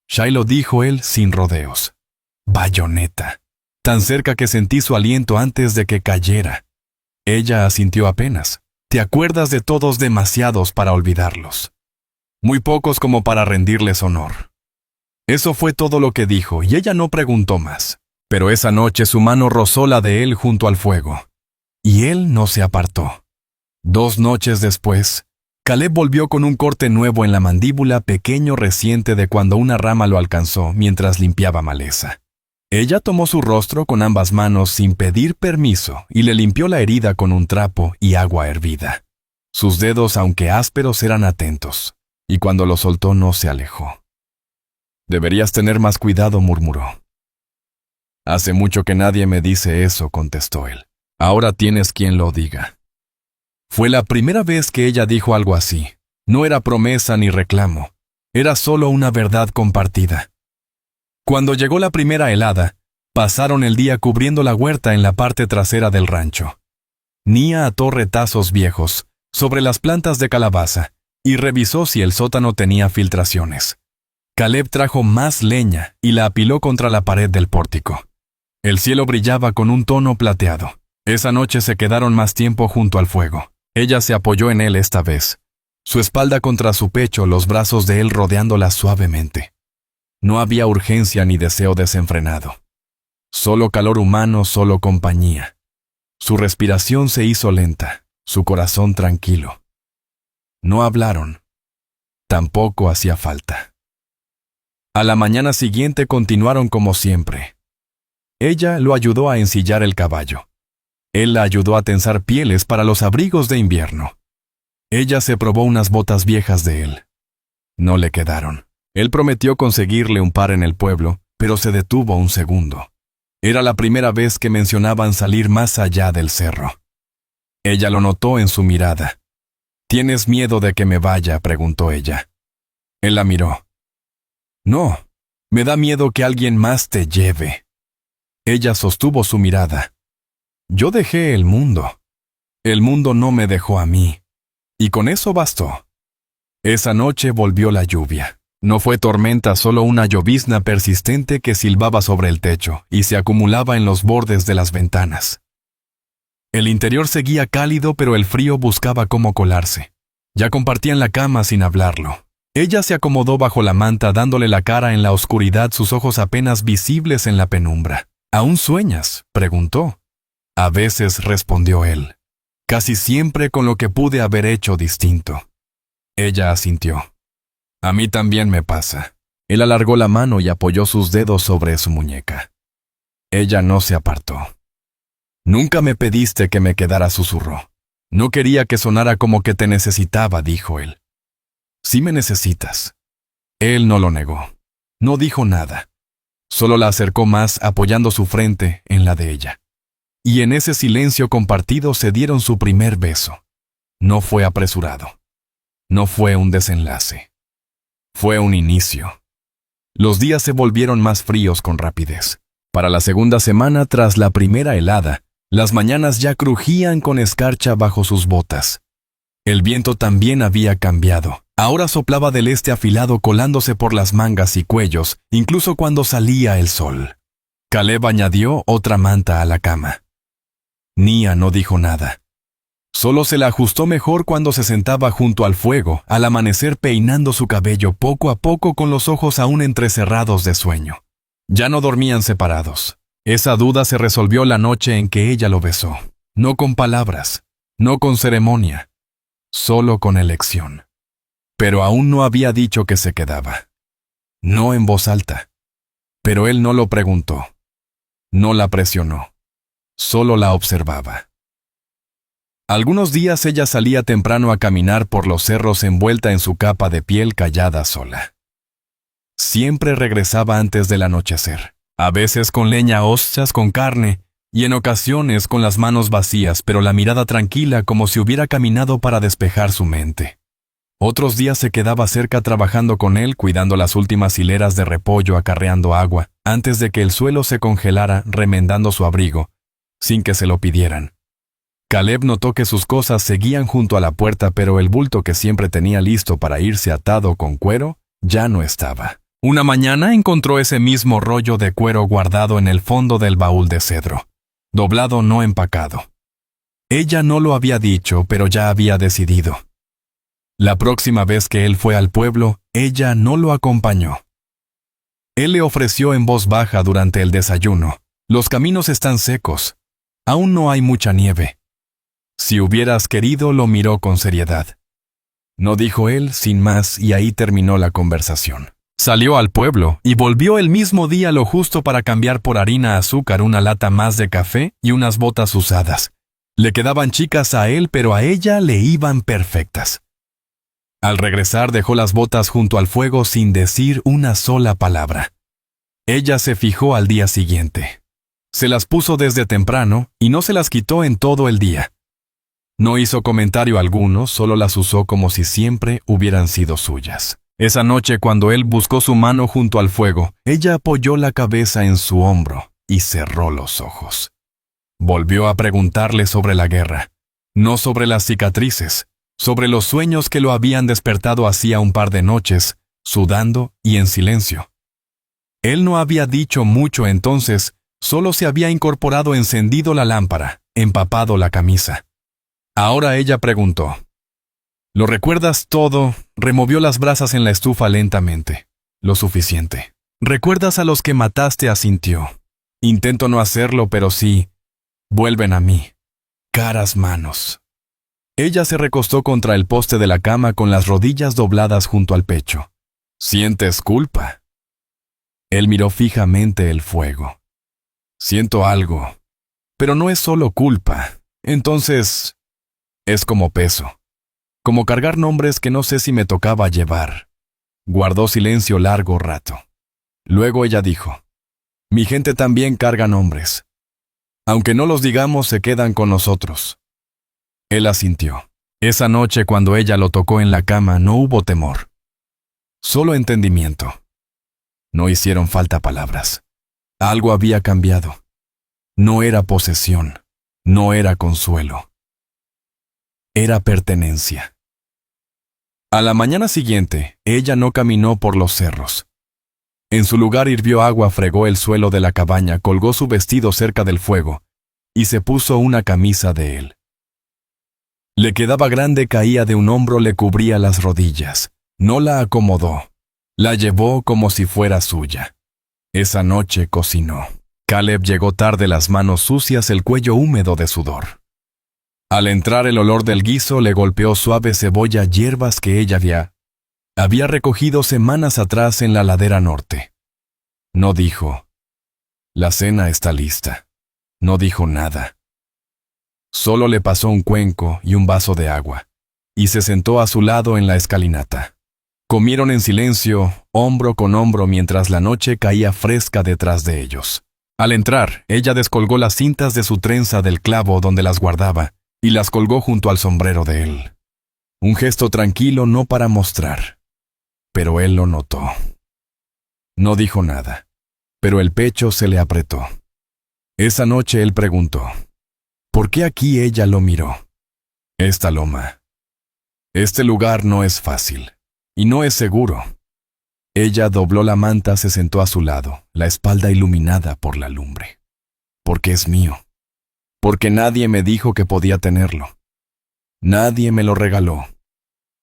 [SPEAKER 1] Shiloh, dijo él sin rodeos. Bayoneta. Tan cerca que sentí su aliento antes de que cayera. Ella asintió apenas. Te acuerdas de todos demasiados para olvidarlos. Muy pocos como para rendirles honor. Eso fue todo lo que dijo, y ella no preguntó más. Pero esa noche su mano rozó la de él junto al fuego. Y él no se apartó. 2 noches después, Caleb volvió con un corte nuevo en la mandíbula, pequeño reciente de cuando una rama lo alcanzó mientras limpiaba maleza. Ella tomó su rostro con ambas manos sin pedir permiso y le limpió la herida con un trapo y agua hervida. Sus dedos, aunque ásperos, eran atentos, y cuando lo soltó no se alejó. Deberías tener más cuidado, murmuró. Hace mucho que nadie me dice eso, contestó él. Ahora tienes quien lo diga. Fue la primera vez que ella dijo algo así. No era promesa ni reclamo. Era solo una verdad compartida. Cuando llegó la primera helada, pasaron el día cubriendo la huerta en la parte trasera del rancho. Nia ató retazos viejos sobre las plantas de calabaza y revisó si el sótano tenía filtraciones. Caleb trajo más leña y la apiló contra la pared del pórtico. El cielo brillaba con un tono plateado. Esa noche se quedaron más tiempo junto al fuego. Ella se apoyó en él esta vez, su espalda contra su pecho, los brazos de él rodeándola suavemente. No había urgencia ni deseo desenfrenado. Solo calor humano, solo compañía. Su respiración se hizo lenta, su corazón tranquilo. No hablaron. Tampoco hacía falta. A la mañana siguiente continuaron como siempre. Ella lo ayudó a ensillar el caballo. Él la ayudó a tensar pieles para los abrigos de invierno. Ella se probó unas botas viejas de él. No le quedaron. Él prometió conseguirle un par en el pueblo, pero se detuvo un segundo. Era la primera vez que mencionaban salir más allá del cerro. Ella lo notó en su mirada. ¿Tienes miedo de que me vaya?, preguntó ella. Él la miró. No, me da miedo que alguien más te lleve. Ella sostuvo su mirada. Yo dejé el mundo. El mundo no me dejó a mí. Y con eso bastó. Esa noche volvió la lluvia. No fue tormenta, solo una llovizna persistente que silbaba sobre el techo y se acumulaba en los bordes de las ventanas. El interior seguía cálido, pero el frío buscaba cómo colarse. Ya compartían la cama sin hablarlo. Ella se acomodó bajo la manta, dándole la cara en la oscuridad, sus ojos apenas visibles en la penumbra. ¿Aún sueñas?, preguntó. A veces, respondió él. Casi siempre con lo que pude haber hecho distinto. Ella asintió. A mí también me pasa. Él alargó la mano y apoyó sus dedos sobre su muñeca. Ella no se apartó. Nunca me pediste que me quedara, susurró. No quería que sonara como que te necesitaba, dijo él. Sí me necesitas. Él no lo negó. No dijo nada. Solo la acercó más, apoyando su frente en la de ella. Y en ese silencio compartido se dieron su primer beso. No fue apresurado. No fue un desenlace. Fue un inicio. Los días se volvieron más fríos con rapidez. Para la segunda semana, tras la primera helada, las mañanas ya crujían con escarcha bajo sus botas. El viento también había cambiado. Ahora soplaba del este afilado, colándose por las mangas y cuellos, incluso cuando salía el sol. Caleb añadió otra manta a la cama. Nia no dijo nada. Solo se la ajustó mejor cuando se sentaba junto al fuego, al amanecer, peinando su cabello poco a poco con los ojos aún entrecerrados de sueño. Ya no dormían separados. Esa duda se resolvió la noche en que ella lo besó. No con palabras, no con ceremonia, solo con elección. Pero aún no había dicho que se quedaba. No en voz alta. Pero él no lo preguntó. No la presionó. Solo la observaba. Algunos días ella salía temprano a caminar por los cerros envuelta en su capa de piel, callada, sola. Siempre regresaba antes del anochecer, a veces con leña, hostias con carne, y en ocasiones con las manos vacías, pero la mirada tranquila, como si hubiera caminado para despejar su mente. Otros días se quedaba cerca trabajando con él, cuidando las últimas hileras de repollo, acarreando agua, antes de que el suelo se congelara, remendando su abrigo, sin que se lo pidieran. Caleb notó que sus cosas seguían junto a la puerta, pero el bulto que siempre tenía listo para irse atado con cuero ya no estaba. Una mañana encontró ese mismo rollo de cuero guardado en el fondo del baúl de cedro, doblado, no empacado. Ella no lo había dicho, pero ya había decidido. La próxima vez que él fue al pueblo, ella no lo acompañó. Él le ofreció en voz baja durante el desayuno: los caminos están secos. Aún no hay mucha nieve. Si hubieras querido, lo miró con seriedad. No dijo él, sin más, y ahí terminó la conversación. Salió al pueblo y volvió el mismo día lo justo para cambiar por harina, azúcar, una lata más de café y unas botas usadas. Le quedaban chicas a él, pero a ella le iban perfectas. Al regresar dejó las botas junto al fuego sin decir una sola palabra. Ella se fijó al día siguiente. Se las puso desde temprano y no se las quitó en todo el día. No hizo comentario alguno, solo las usó como si siempre hubieran sido suyas. Esa noche, cuando él buscó su mano junto al fuego, ella apoyó la cabeza en su hombro y cerró los ojos. Volvió a preguntarle sobre la guerra, no sobre las cicatrices, sobre los sueños que lo habían despertado hacía un par de noches, sudando y en silencio. Él no había dicho mucho entonces, solo se había incorporado, encendido la lámpara, empapado la camisa. Ahora ella preguntó. ¿Lo recuerdas todo? Removió las brasas en la estufa lentamente. Lo suficiente. ¿Recuerdas a los que mataste? Asintió. Intento no hacerlo, pero sí. Vuelven a mí. Caras, manos. Ella se recostó contra el poste de la cama con las rodillas dobladas junto al pecho. ¿Sientes culpa? Él miró fijamente el fuego. Siento algo. Pero no es solo culpa. Entonces, es como peso. Como cargar nombres que no sé si me tocaba llevar. Guardó silencio largo rato. Luego ella dijo: mi gente también carga nombres. Aunque no los digamos, se quedan con nosotros. Él asintió. Esa noche, cuando ella lo tocó en la cama, no hubo temor. Solo entendimiento. No hicieron falta palabras. Algo había cambiado. No era posesión, no era consuelo. Era pertenencia. A la mañana siguiente, ella no caminó por los cerros. En su lugar hirvió agua, fregó el suelo de la cabaña, colgó su vestido cerca del fuego y se puso una camisa de él. Le quedaba grande, caía de un hombro, le cubría las rodillas. No la acomodó. La llevó como si fuera suya. Esa noche cocinó. Caleb llegó tarde, las manos sucias, el cuello húmedo de sudor. Al entrar, el olor del guiso le golpeó suave, cebolla, hierbas que ella había recogido semanas atrás en la ladera norte. No dijo: la cena está lista. No dijo nada. Solo le pasó un cuenco y un vaso de agua, y se sentó a su lado en la escalinata. Comieron en silencio, hombro con hombro, mientras la noche caía fresca detrás de ellos. Al entrar, ella descolgó las cintas de su trenza del clavo donde las guardaba y las colgó junto al sombrero de él. Un gesto tranquilo, no para mostrar. Pero él lo notó. No dijo nada, pero el pecho se le apretó. Esa noche él preguntó: ¿por qué aquí? Ella lo miró. Esta loma. Este lugar no es fácil. Y no es seguro. Ella dobló la manta, se sentó a su lado, la espalda iluminada por la lumbre. Porque es mío. Porque nadie me dijo que podía tenerlo. Nadie me lo regaló.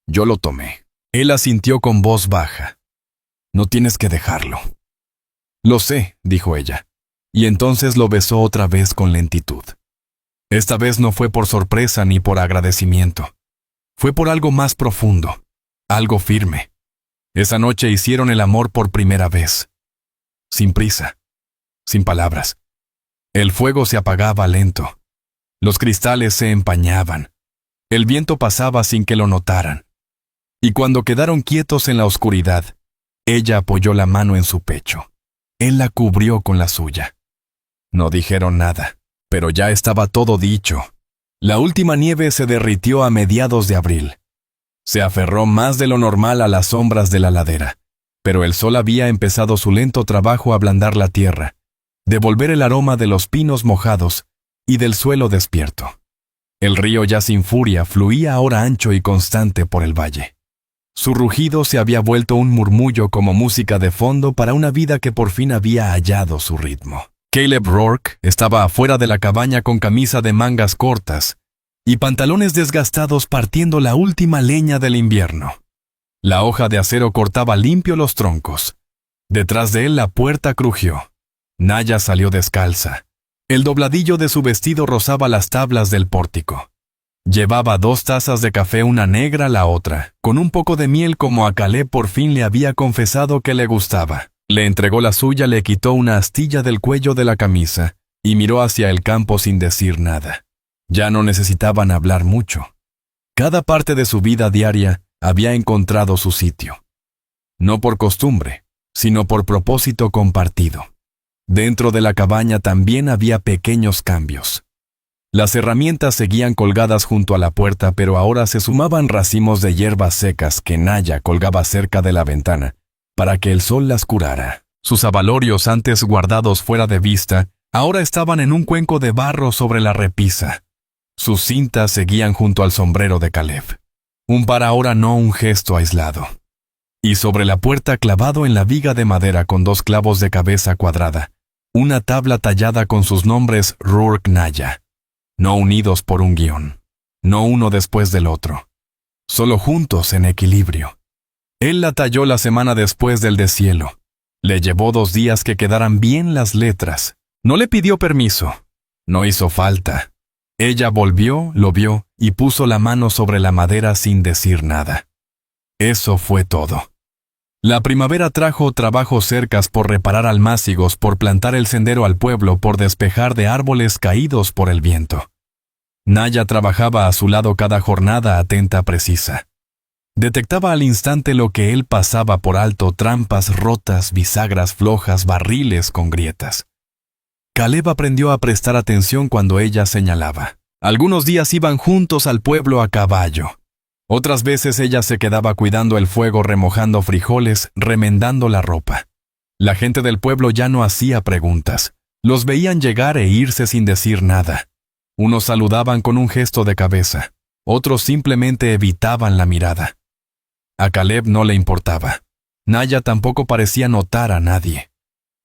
[SPEAKER 1] Yo lo tomé. Él asintió con voz baja. No tienes que dejarlo. Lo sé, dijo ella. Y entonces lo besó otra vez con lentitud. Esta vez no fue por sorpresa ni por agradecimiento. Fue por algo más profundo. Algo firme. Esa noche hicieron el amor por primera vez. Sin prisa. Sin palabras. El fuego se apagaba lento. Los cristales se empañaban. El viento pasaba sin que lo notaran. Y cuando quedaron quietos en la oscuridad, ella apoyó la mano en su pecho. Él la cubrió con la suya. No dijeron nada, pero ya estaba todo dicho. La última nieve se derritió a mediados de abril. Se aferró más de lo normal a las sombras de la ladera, pero el sol había empezado su lento trabajo a ablandar la tierra, devolver el aroma de los pinos mojados y del suelo despierto. El río, ya sin furia, fluía ahora ancho y constante por el valle. Su rugido se había vuelto un murmullo, como música de fondo para una vida que por fin había hallado su ritmo. Caleb Rourke estaba afuera de la cabaña con camisa de mangas cortas y pantalones desgastados, partiendo la última leña del invierno. La hoja de acero cortaba limpio los troncos. Detrás de él la puerta crujió. Naya salió descalza. El dobladillo de su vestido rozaba las tablas del pórtico. Llevaba 2 tazas de café, una negra, la otra, con un poco de miel, como a Caleb por fin le había confesado que le gustaba. Le entregó la suya, le quitó una astilla del cuello de la camisa y miró hacia el campo sin decir nada. Ya no necesitaban hablar mucho. Cada parte de su vida diaria había encontrado su sitio. No por costumbre, sino por propósito compartido. Dentro de la cabaña también había pequeños cambios. Las herramientas seguían colgadas junto a la puerta, pero ahora se sumaban racimos de hierbas secas que Naya colgaba cerca de la ventana para que el sol las curara. Sus abalorios, antes guardados fuera de vista, ahora estaban en un cuenco de barro sobre la repisa. Sus cintas seguían junto al sombrero de Caleb. Un par ahora, no un gesto aislado. Y sobre la puerta, clavado en la viga de madera con 2 clavos de cabeza cuadrada, una tabla tallada con sus nombres Rourke Naya. No unidos por un guión. No uno después del otro. Solo juntos en equilibrio. Él la talló la semana después del deshielo. Le llevó 2 días que quedaran bien las letras. No le pidió permiso. No hizo falta. Ella volvió, lo vio y puso la mano sobre la madera sin decir nada. Eso fue todo. La primavera trajo trabajo, cercas por reparar almácigos, por plantar el sendero al pueblo, por despejar de árboles caídos por el viento. Naya trabajaba a su lado cada jornada, atenta, precisa. Detectaba al instante lo que él pasaba por alto: trampas rotas, bisagras flojas, barriles con grietas. Caleb aprendió a prestar atención cuando ella señalaba. Algunos días iban juntos al pueblo a caballo. Otras veces ella se quedaba cuidando el fuego, remojando frijoles, remendando la ropa. La gente del pueblo ya no hacía preguntas. Los veían llegar e irse sin decir nada. Unos saludaban con un gesto de cabeza. Otros simplemente evitaban la mirada. A Caleb no le importaba. Naya tampoco parecía notar a nadie.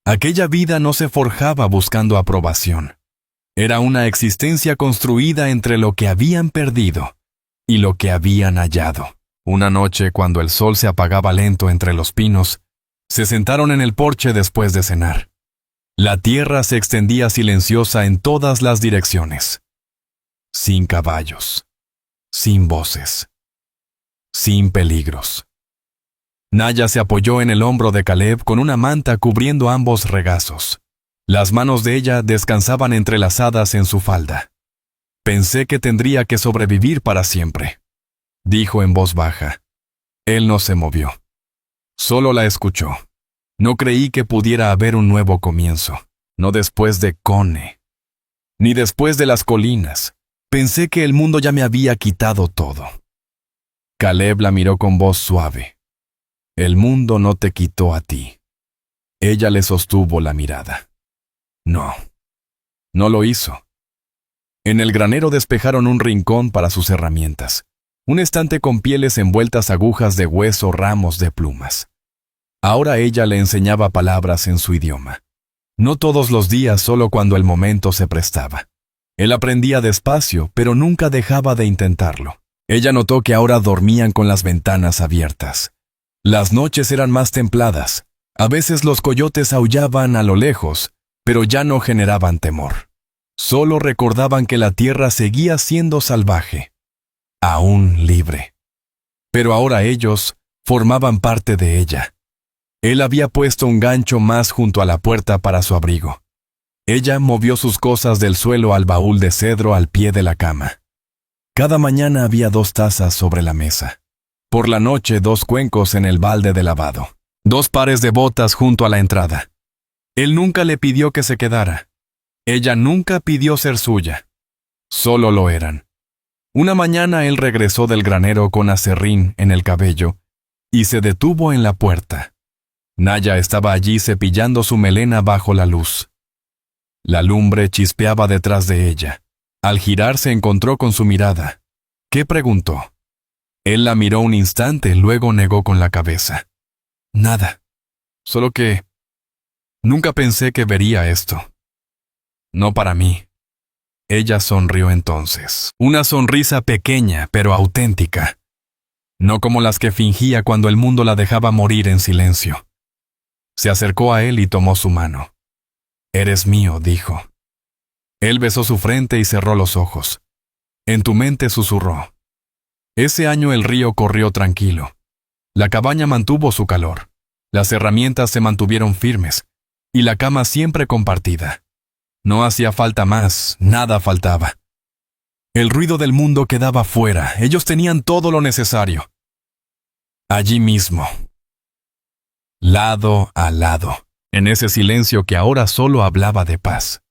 [SPEAKER 1] Aquella vida no se forjaba buscando aprobación. Era una existencia construida entre lo que habían perdido y lo que habían hallado. Una noche, cuando el sol se apagaba lento entre los pinos, se sentaron en el porche después de cenar. La tierra se extendía silenciosa en todas las direcciones. Sin caballos, sin voces, sin peligros. Naya se apoyó en el hombro de Caleb con una manta cubriendo ambos regazos. Las manos de ella descansaban entrelazadas en su falda. Pensé que tendría que sobrevivir para siempre, dijo en voz baja. Él no se movió. Solo la escuchó. No creí que pudiera haber un nuevo comienzo, no después de Cone, ni después de las colinas. Pensé que el mundo ya me había quitado todo. Caleb la miró con voz suave. El mundo no te quitó a ti. Ella le sostuvo la mirada. No, no lo hizo. En el granero despejaron un rincón para sus herramientas, un estante con pieles envueltas, agujas de hueso, ramos de plumas. Ahora ella le enseñaba palabras en su idioma. No todos los días, solo cuando el momento se prestaba. Él aprendía despacio, pero nunca dejaba de intentarlo. Ella notó que ahora dormían con las ventanas abiertas. Las noches eran más templadas. A veces los coyotes aullaban a lo lejos, pero ya no generaban temor. Solo recordaban que la tierra seguía siendo salvaje, aún libre. Pero ahora ellos formaban parte de ella. Él había puesto un gancho más junto a la puerta para su abrigo. Ella movió sus cosas del suelo al baúl de cedro al pie de la cama. Cada mañana había 2 tazas sobre la mesa. Por la noche 2 cuencos en el balde de lavado. 2 pares de botas junto a la entrada. Él nunca le pidió que se quedara. Ella nunca pidió ser suya. Solo lo eran. Una mañana él regresó del granero con aserrín en el cabello y se detuvo en la puerta. Naya estaba allí cepillando su melena bajo la luz. La lumbre chispeaba detrás de ella. Al girar se encontró con su mirada. ¿Qué preguntó? Él la miró un instante, luego negó con la cabeza. Nada. Solo que nunca pensé que vería esto. No para mí. Ella sonrió entonces. Una sonrisa pequeña, pero auténtica. No como las que fingía cuando el mundo la dejaba morir en silencio. Se acercó a él y tomó su mano. Eres mío, dijo. Él besó su frente y cerró los ojos. En tu mente, susurró. Ese año el río corrió tranquilo. La cabaña mantuvo su calor. Las herramientas se mantuvieron firmes. Y la cama siempre compartida. No hacía falta más, nada faltaba. El ruido del mundo quedaba fuera. Ellos tenían todo lo necesario. Allí mismo. Lado a lado, en ese silencio que ahora solo hablaba de paz.